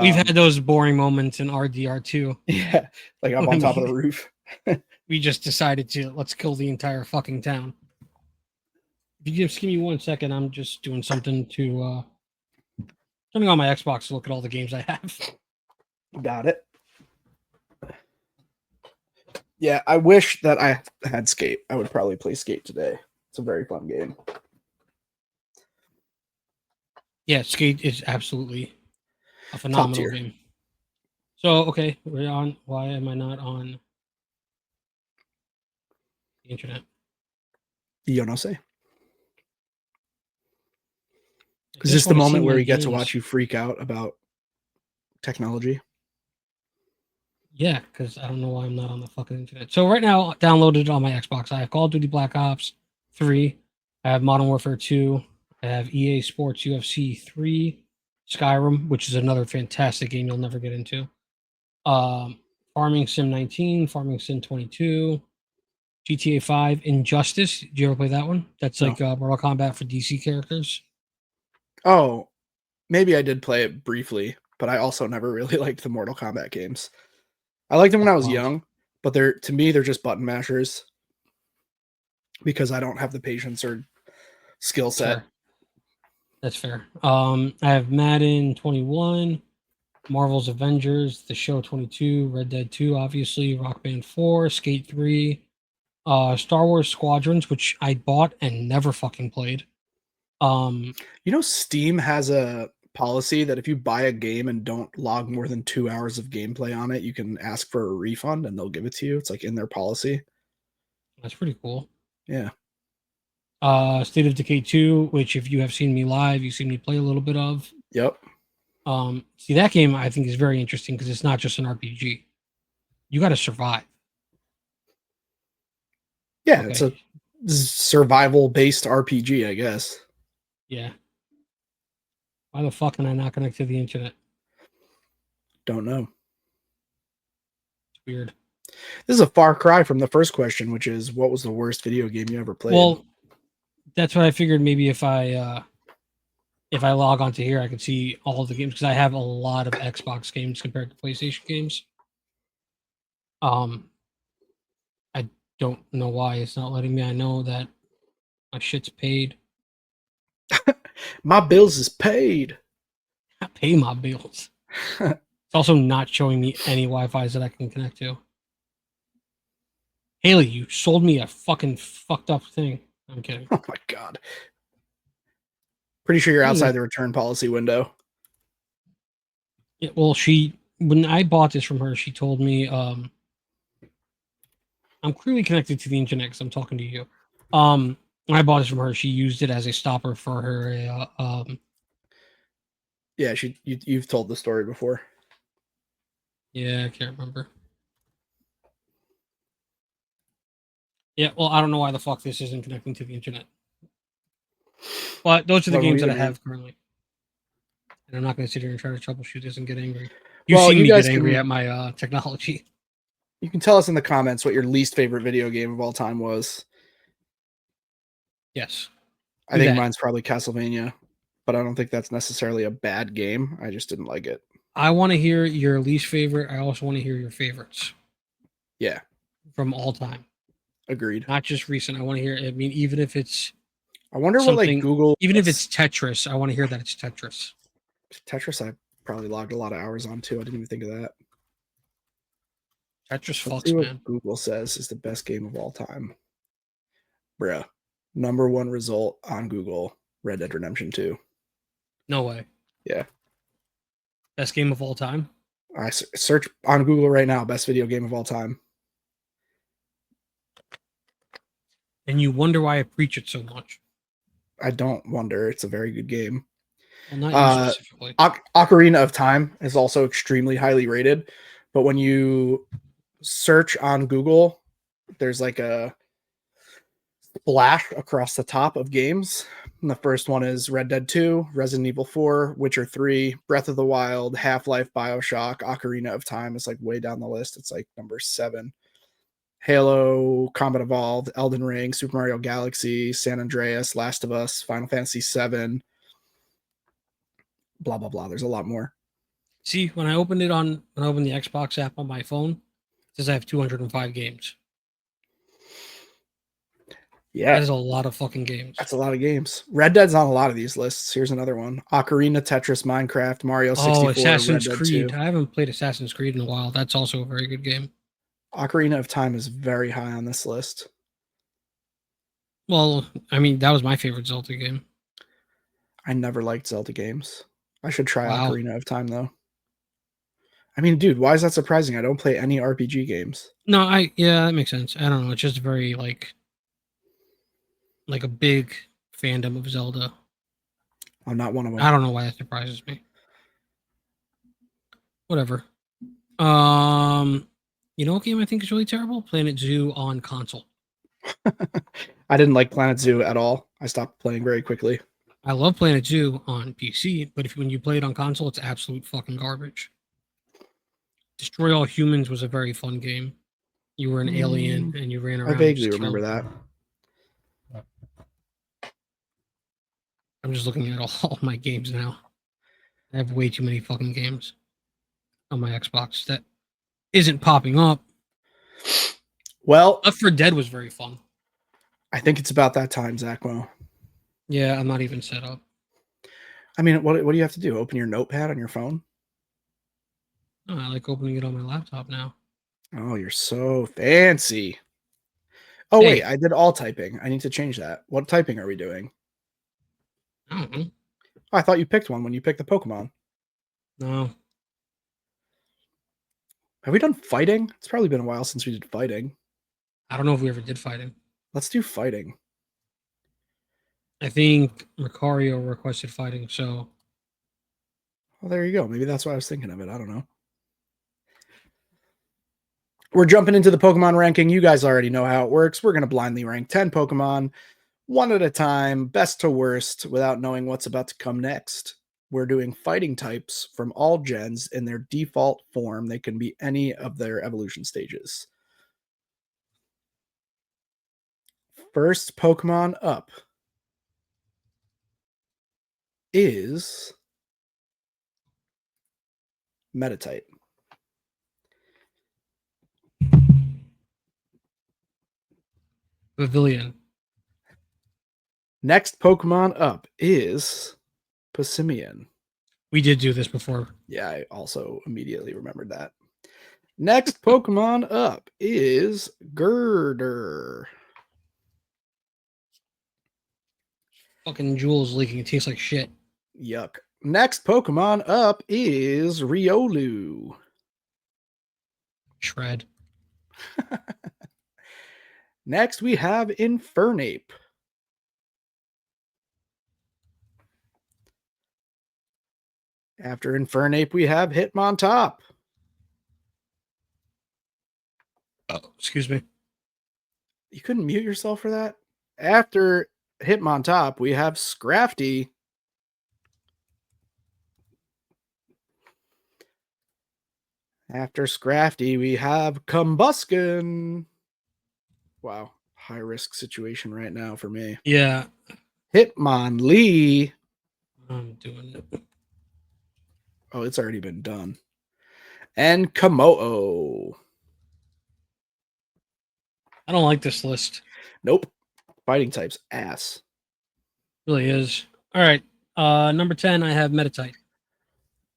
We've had Um, those boring moments in RDR2 yeah, like up on when top of the roof. we just decided to let's kill the entire fucking town. If you just give me 1 second, I'm just doing something to turning on my Xbox to look at all the games I have. Got it. Yeah, I wish that I had Skate. I would probably play Skate today. It's a very fun game. Yeah, Skate is absolutely a Top phenomenal tier. game. So okay, we're on. Why am I not on the internet? You know, say. I Is just this the want to see moment where my we get to games. watch you freak out about technology? Yeah, because I don't know why I'm not on the fucking internet. So right now, downloaded on my Xbox. I have Call of Duty Black Ops 3. I have Modern Warfare 2. I have EA Sports UFC 3. Skyrim, which is another fantastic game you'll never get into. Farming Sim 19, Farming Sim 22, GTA 5, Injustice. Did you ever play that one? That's No. like Mortal Kombat for DC characters. Oh, maybe I did play it briefly, but I also never really liked the Mortal Kombat games. I liked them when That's I was wild. young, but they're to me they're just button mashers because I don't have the patience or skill That's set. fair. That's fair. I have Madden 21, Marvel's Avengers, The Show 22, Red Dead 2, obviously, Rock Band 4, Skate 3, Star Wars Squadrons, which I bought and never fucking played. Um, You know, Steam has a policy that if you buy a game and don't log more than 2 hours of gameplay on it, you can ask for a refund and they'll give it to you. It's like in their policy. that's pretty cool. Yeah. State of Decay 2, which if you have seen me live, you've seen me play a little bit of. Yep. See that game I think is very interesting because it's not just an RPG. You got to survive. Yeah, it's a Okay. survival based RPG, I guess. Yeah. Why the fuck am I not connected to the internet? Don't know. It's weird. This is a far cry from the first question, which is what was the worst video game you ever played? Well, that's what I figured. Maybe if I log onto here, I could see all of the games because I have a lot of Xbox games compared to PlayStation games. I don't know why it's not letting me. I know that my shit's paid. My bills is paid. I pay my bills. It's also not showing me any Wi-Fi's that I can connect to. Haley, you sold me a fucking fucked up thing. I'm kidding. Oh my god. Pretty sure you're outside Anyway, the return policy window. yeah, well, when I bought this from her, she told me I'm clearly connected to the internet because I'm talking to you. When I bought this from her, she used it as a stopper for her. Yeah, you've told the story before. Yeah, I can't remember. Yeah, well, I don't know why the fuck this isn't connecting to the internet. But those are the Well, games that I either, man. have currently, and I'm not going to sit here and try to troubleshoot this and get angry. You've Well, seen you me get guys angry can at my technology. you can tell us in the comments what your least favorite video game of all time was. Yes, I do think that. mine's probably Castlevania, but I don't think that's necessarily a bad game. I just didn't like it. I want to hear your least favorite. I also want to hear your favorites Yeah, from all time, agreed. not just recent. I want to hear. I mean, even if it's I wonder what like something, Google even if it's Tetris, I want to hear that it's Tetris. Tetris. I probably logged a lot of hours on too. I didn't even think of that. Tetris Let's see fucks, what man. Google says is the best game of all time. Bruh. Number one result on Google, Red Dead Redemption 2. No way. Yeah. Best game of all time. I search on Google right now, best video game of all time. and you wonder why I preach it so much. I don't wonder. It's a very good game. Well, not you Uh, specifically. Ocarina of Time is also extremely highly rated, but when you search on Google, there's like a splash across the top of games. And the first one is Red Dead 2, Resident Evil 4, Witcher 3, Breath of the Wild, Half-Life, BioShock, Ocarina of Time is like way down the list. It's like number 7. Halo, Combat Evolved, Elden Ring, Super Mario Galaxy, San Andreas, Last of Us, Final Fantasy 7, blah blah blah. There's a lot more. See, when I opened the Xbox app on my phone, it says I have 205 games. Yeah, That is a lot of fucking games. that's a lot of games. Red Dead's on a lot of these lists. Here's another one: Ocarina, Tetris, Minecraft, Mario Oh, 64, Red Assassin's Dead Creed. 2. I haven't played Assassin's Creed in a while. That's also a very good game. Ocarina of Time is very high on this list. Well, I mean, that was my favorite Zelda game. I never liked Zelda games. I should try Wow. Ocarina of Time though. I mean, dude, why is that surprising? I don't play any RPG games. No, yeah, that makes sense. I don't know. It's just very like a big fandom of Zelda. I'm not one of I them. don't know why that surprises me. Whatever. Um, you know what game I think is really terrible? Planet Zoo on console. I didn't like Planet Zoo at all. I stopped playing very quickly. I love Planet Zoo on PC, but when you play it on console, it's absolute fucking garbage. Destroy All Humans was a very fun game. You were an alien and you ran I around vaguely just remember killing. that. I'm just looking at all my games now. I have way too many fucking games on my Xbox that isn't popping up. Well, Left 4 Dead was very fun. I think it's about that time, Zack Mo. Yeah, I'm not even set up. I mean, what do you have to do? Open your notepad on your phone? Oh, I like opening it on my laptop now. Oh, you're so fancy. Oh, wait, Hey, I did all typing. I need to change that. What typing are we doing? I don't know. Oh, I thought you picked one when you picked the Pokemon. No, Have we done fighting? It's probably been a while since we did fighting. I don't know if we ever did fighting. Let's do fighting. I think Macario requested fighting, so Well, there you go. Maybe that's why I was thinking of it. I don't know. We're jumping into the Pokemon ranking. You guys already know how it works. We're going to blindly rank 10 Pokemon, one at a time, best to worst, without knowing what's about to come next. We're doing fighting types from all gens in their default form. They can be any of their evolution stages. First Pokemon up is Meditite. Pavilion. Next Pokemon up is Passimian. We did do this before. Yeah, I also immediately remembered that. Next Pokemon up is Girder. Fucking Jules leaking. It tastes like shit. Yuck. Next Pokemon up is Riolu. Shred. Next we have Infernape. After Infernape, we have Hitmontop. Oh, excuse me. You couldn't mute yourself for that? After Hitmontop, we have Scrafty. After Scrafty, we have Combuskin. Wow, high risk situation right now for me. Yeah, Hitmonlee. I'm doing it. Oh, it's already been done. And Komodo. I don't like this list. Nope. Fighting types ass. Really is. All right. Number 10, I have Meditite.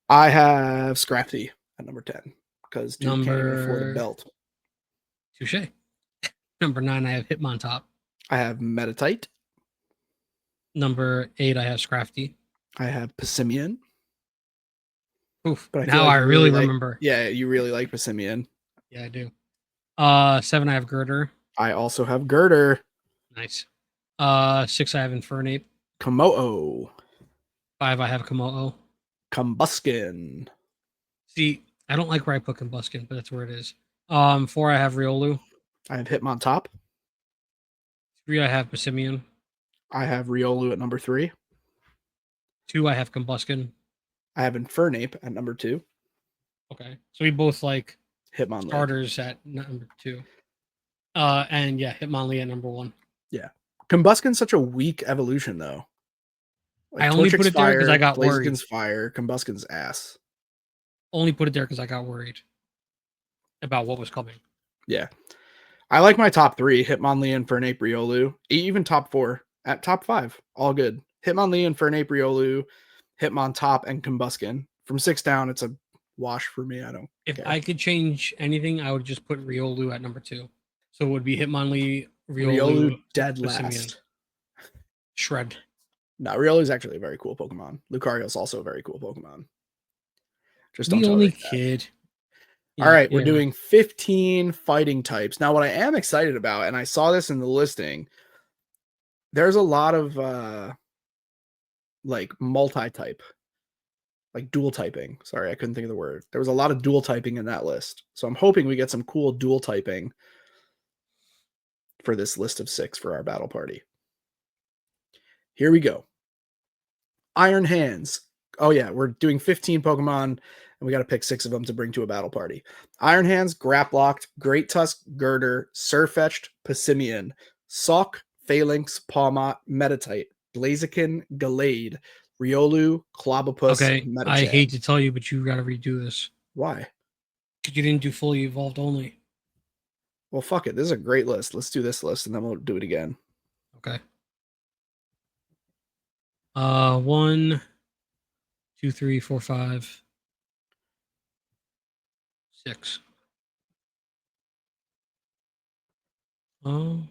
I have Scrafty at number 10 because dude can't even afford a Number belt. touche. Number 9, I have Hitmontop. I have Meditite. Number 8, I have Scrafty. I have Passimian. Oof. But I Now I really like, remember. Yeah, you really like Passimian. Yeah, I do. 7, I have Girder. I also have Girder. Nice. 6 I have Infernape. Komodo. 5 I have Komodo. Combuskin. See, I don't like where I put Combuskin, but that's where it is. 4 I have Riolu. I have Hitmontop. 3 I have Passimian. I have Riolu at number 3. 2 I have Combuskin. I have Infernape at number 2. Okay, so we both like Hitmonlee. starters at number 2. And yeah, Hitmonlee at number 1. Yeah. Combuskin's such a weak evolution, though. Like, I only Torchic's put it there because I got worried. Blaziken's fire, Combuskin's ass. Only put it there because I got worried about what was coming. Yeah. I like my top 3, Hitmonlee, Infernape, Riolu. Even top 4. At top 5, all good. Hitmonlee, Infernape, Riolu, Hitmontop, and Combuskin. From 6 down, it's a wash for me. I don't If care. I could change anything, I would just put Riolu at number 2. So it would be Hitmonlee, Riolu dead Passimian. last. Shred. No, Riolu is actually a very cool Pokemon. Lucario is also a very cool Pokemon. Just don't The only tolerate that. kid. All right, we're doing 15 fighting types. Now, what I am excited about, and I saw this in the listing, there's a lot of like multi-type, like dual typing. Sorry, I couldn't think of the word. There was a lot of dual typing in that list. So I'm hoping we get some cool dual typing for this list of 6 for our battle party. Here we go. Iron Hands. Oh yeah, we're doing 15 Pokemon, and we got to pick 6 of them to bring to a battle party. Iron Hands, Graplocked, Great Tusk, Girder, Surfetched, Passimian, Sawk, Phalanx, Pawmot, Meditite, Blaziken, Gallade, Riolu, Clobopus, Okay, Metachan. I hate to tell you, but you got to redo this. Why? Because you didn't do fully evolved only. Well, fuck it. This is a great list. Let's do this list, and then we'll do it again. Okay. 1, 2, 3, 4, 5, 6. 1,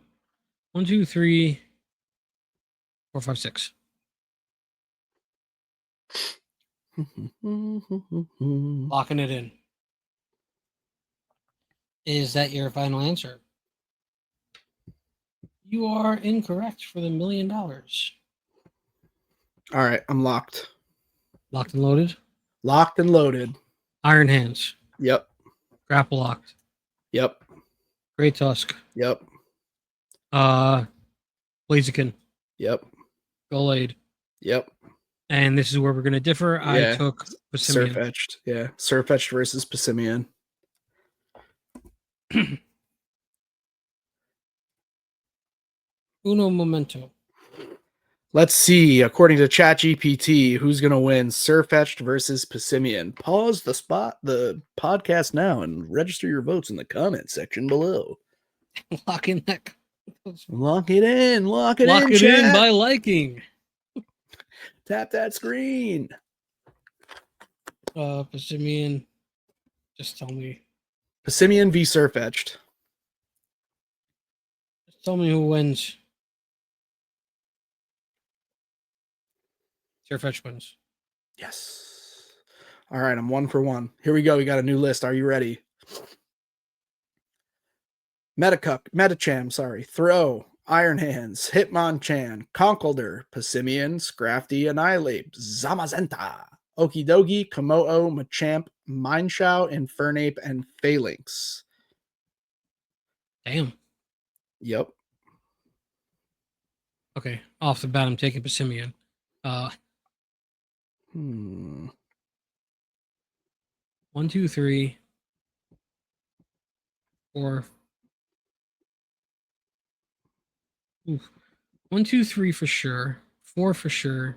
2, 3, 4, 5, 6. Locking it in. Is that your final answer? You are incorrect for the $1 million. All right, I'm locked. Locked and loaded. Locked and loaded. Iron Hands. Yep. Grapple locked. Yep. Great Tusk. Yep. Blaziken. Yep. Gallade. Yep. And this is where we're going to differ. Yeah. I took Passimian. Surfetched. Yeah. Surfetched versus Passimian. Uno momento. Let's see. According to ChatGPT, who's going to win? Surfetched versus Passimian. Pause the podcast now and register your votes in the comment section below. Lock in that. Lock it in. Lock it Lock in. it chat. in by liking. Tap that screen. Passimian. Just tell me. Passimian v Surfetched. Just tell me who wins. Surfetch wins. Yes. All right, I'm 1 for 1. Here we go. We got a new list. Are you ready? Metacham, Throw, Iron Hands, Hitmonchan, Conkeldurr, Passimian, Scrafty, Annihilate, Zamazenta, Okidogi, Komodo, Machamp, Mineshaw, Infernape, and Phalanx. Damn. Yep. Okay. Off the bat, I'm taking Passimian. 1, 2, 3, 4. Oof. 1, 2, 3 for sure. 4 for sure.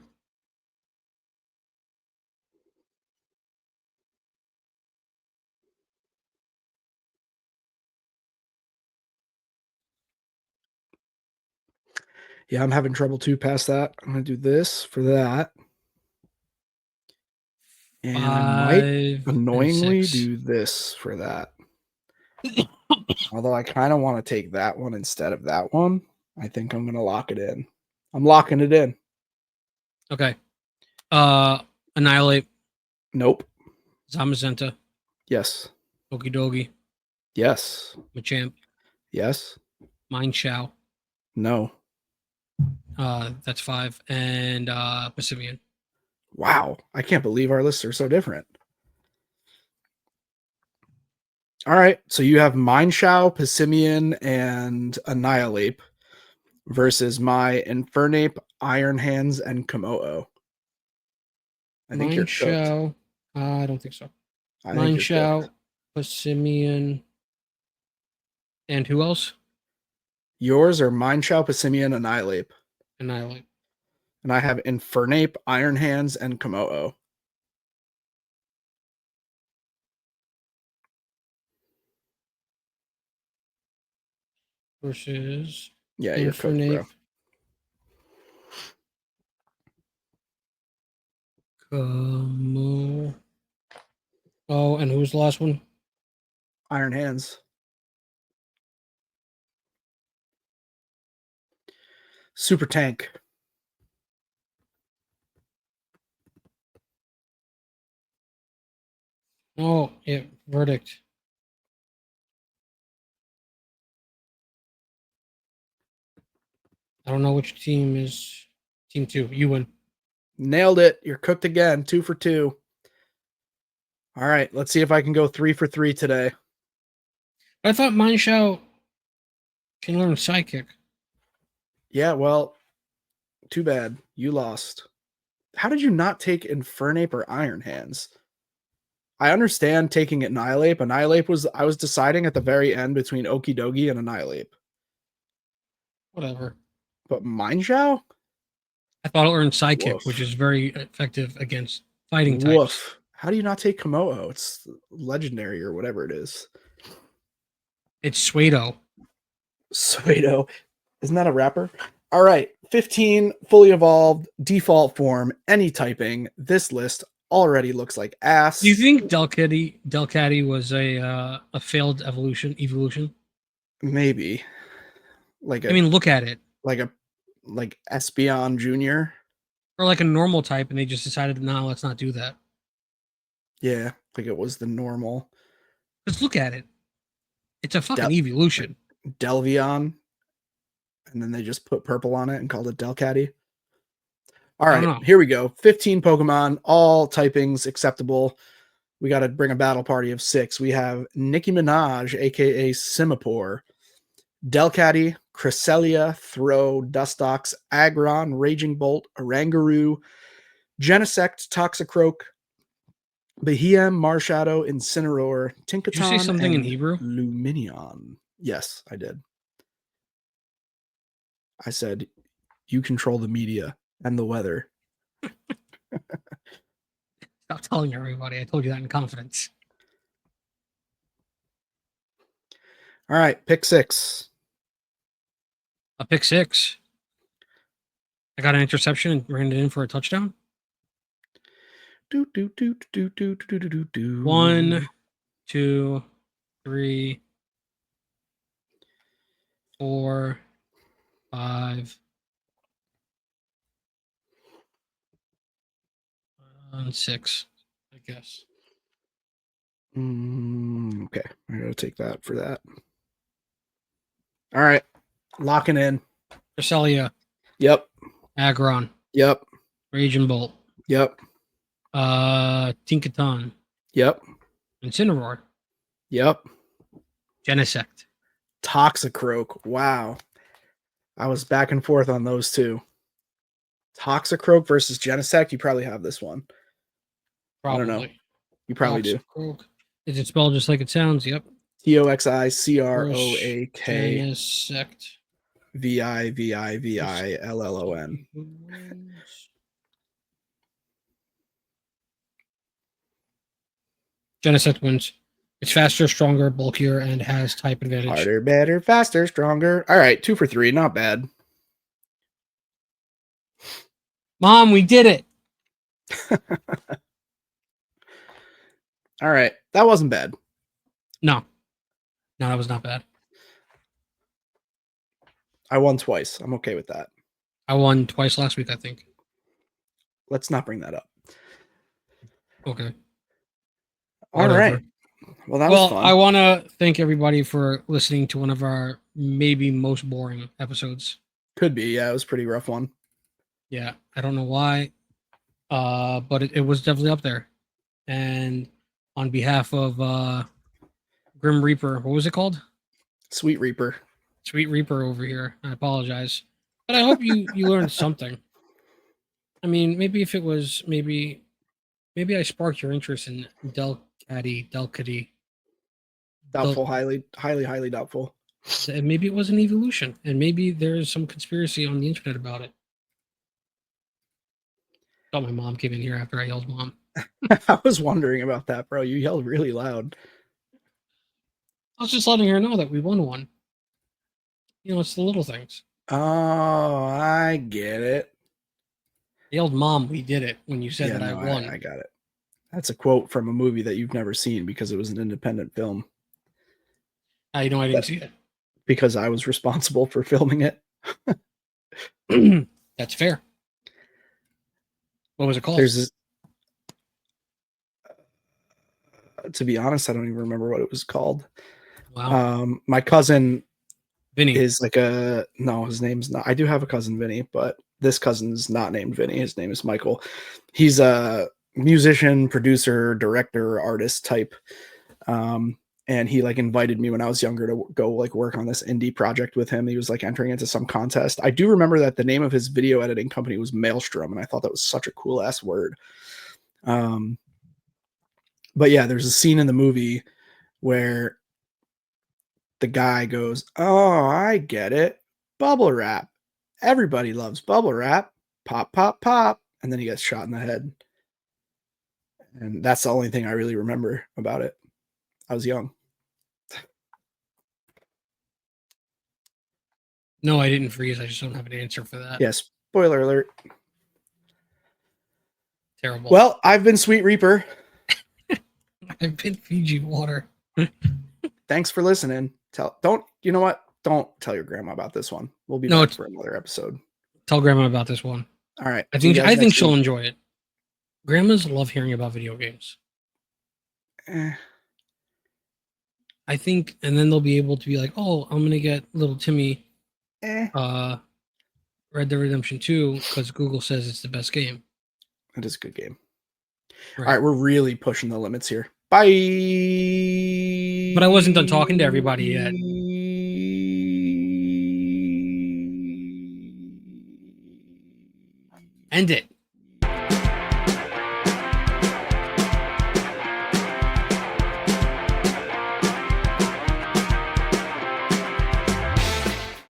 Yeah, I'm having trouble too past that. I'm going to do this for that. And I might annoyingly do this for that. Although I kind of want to take that one instead of that one. I think I'm going to lock it in. I'm locking it in. Okay. Annihilate. Nope. Zamazenta. Yes. Okidogi. Yes. Machamp. Yes. Mineshaw. No. That's 5. And Passimian. Wow, I can't believe our lists are so different. All right, so you have Mindshao, Passimian, and Annihilate versus my Infernape, Iron Hands, and Komodo. I think you're cooked. Mindshao. I don't think so. I think you're cooked. Mindshao, Passimian, and who else? Yours are Mindshao, Passimian, Annihilate. Annihilate. And I have Infernape, Iron Hands, and Komodo. Versus Yeah, you're cooked, bro. Oh, and who's the last one? Iron Hands. Super Tank. Oh, yeah, verdict. I don't know which team is team 2. You win. Nailed it. You're cooked again. 2 for 2. All right, let's see if I can go 3 for 3 today. I thought Mindshao can learn Psychic. Yeah, well, too bad. You lost. How did you not take Infernape or Iron Hands? I understand taking Annihilate. Annihilate was I was deciding at the very end between Okidogi and Annihilate. Whatever. But Mindshao? I thought it learned Psychic, Woof. which is very effective against fighting types. Woof. How do you not take Komodo? It's legendary or whatever it is. It's Suedo. Suedo. Isn't that a rapper? All right. 15, fully evolved, default form, any typing. This list already looks like ass. Do you think Delcatty was a failed evolution? Maybe. Like I mean, look at it. like Espeon Jr. Or like a normal type, and they just decided, no, let's not do that. Yeah, like it was the normal. Just look at it. It's a fucking evolution. Delvion. And then they just put purple on it and called it Delcatty. All right, here we go. 15 Pokemon, all typings acceptable. We got to bring a battle party of 6. We have Nicki Minaj, aka Simipour, Delcatty, Cresselia, Throw, Dustox, Aggron, Raging Bolt, Oranguru, Genesect, Toxicroak, Behem, Marshadow, Incineroar, Tinkaton, did you say something in Hebrew? Luminion. Yes, I did. I said, you control the media and the weather. Stop telling everybody. I told you that in confidence. All right, pick 6. A pick 6. I got an interception and ran it in for a touchdown. 1, 2, 3, 4, 5, and 6, I guess. Okay, I gotta take that for that. All right, locking in. Cresselia. Yep. Aggron. Yep. Raging Bolt. Yep. Tinkaton. Yep. Incineroar. Yep. Genesect. Toxicroak. Wow. I was back and forth on those two. Toxicroak versus Genesect. You probably have this one. Probably. I don't know. You probably Toxicroak. Do. Is it spelled just like it sounds? Yep. Toxicroak. Genesect. VIVIVILLON. Genesect wins. It's faster, stronger, bulkier, and has type advantage. Harder, better, faster, stronger. All right, 2 for 3. Not bad. Mom, we did it. All right. That wasn't bad. No, that was not bad. I won twice. I'm okay with that. I won twice last week, I think. Let's not bring that up. Okay. All right. Well, that was fun. I want to thank everybody for listening to one of our maybe most boring episodes. Could be. Yeah, it was a pretty rough one. Yeah, I don't know why, but it was definitely up there. And on behalf of Grim Reaper, what was it called? Sweet Reaper. Sweet Reaper over here. I apologize, but I hope you learned something. I mean, maybe if it was maybe I sparked your interest in Delcatty. Doubtful, highly doubtful. And maybe it was an evolution, and maybe there's some conspiracy on the internet about it. Oh, my mom came in here after I yelled "mom." I was wondering about that, bro. You yelled really loud. I was just letting her know that we won one. You know, it's the little things. Oh, I get it. I yelled "mom," we did it when you said that I won. I got it. That's a quote from a movie that you've never seen because it was an independent film. I know I didn't see it. Because I was responsible for filming it. That's fair. What was it called? To be honest, I don't even remember what it was called. Wow. My cousin Vinny is like his name's not. I do have a cousin, Vinny, but this cousin's not named Vinny. His name is Michael. He's a musician, producer, director, artist type. And he like invited me when I was younger to go like work on this indie project with him. He was like entering into some contest. I do remember that the name of his video editing company was Maelstrom, and I thought that was such a cool ass word. But yeah, there's a scene in the movie where the guy goes, "Oh, I get it. Bubble wrap. Everybody loves bubble wrap. Pop, pop, pop." And then he gets shot in the head. And that's the only thing I really remember about it. I was young. No, I didn't freeze. I just don't have an answer for that. Yes. Spoiler alert. Terrible. Well, I've been Sweet Reaper. I've been Fiji water. Thanks for listening. You know what? Don't tell your grandma about this one. We'll be back for another episode. Tell grandma about this one. All right. I think she'll enjoy it. Grandmas love hearing about video games. I think, and then they'll be able to be like, "Oh, I'm gonna get little Timmy, Red Dead Redemption 2 because Google says it's the best game." It is a good game. Right. All right, we're really pushing the limits here. Bye. But I wasn't done talking to everybody yet. End it.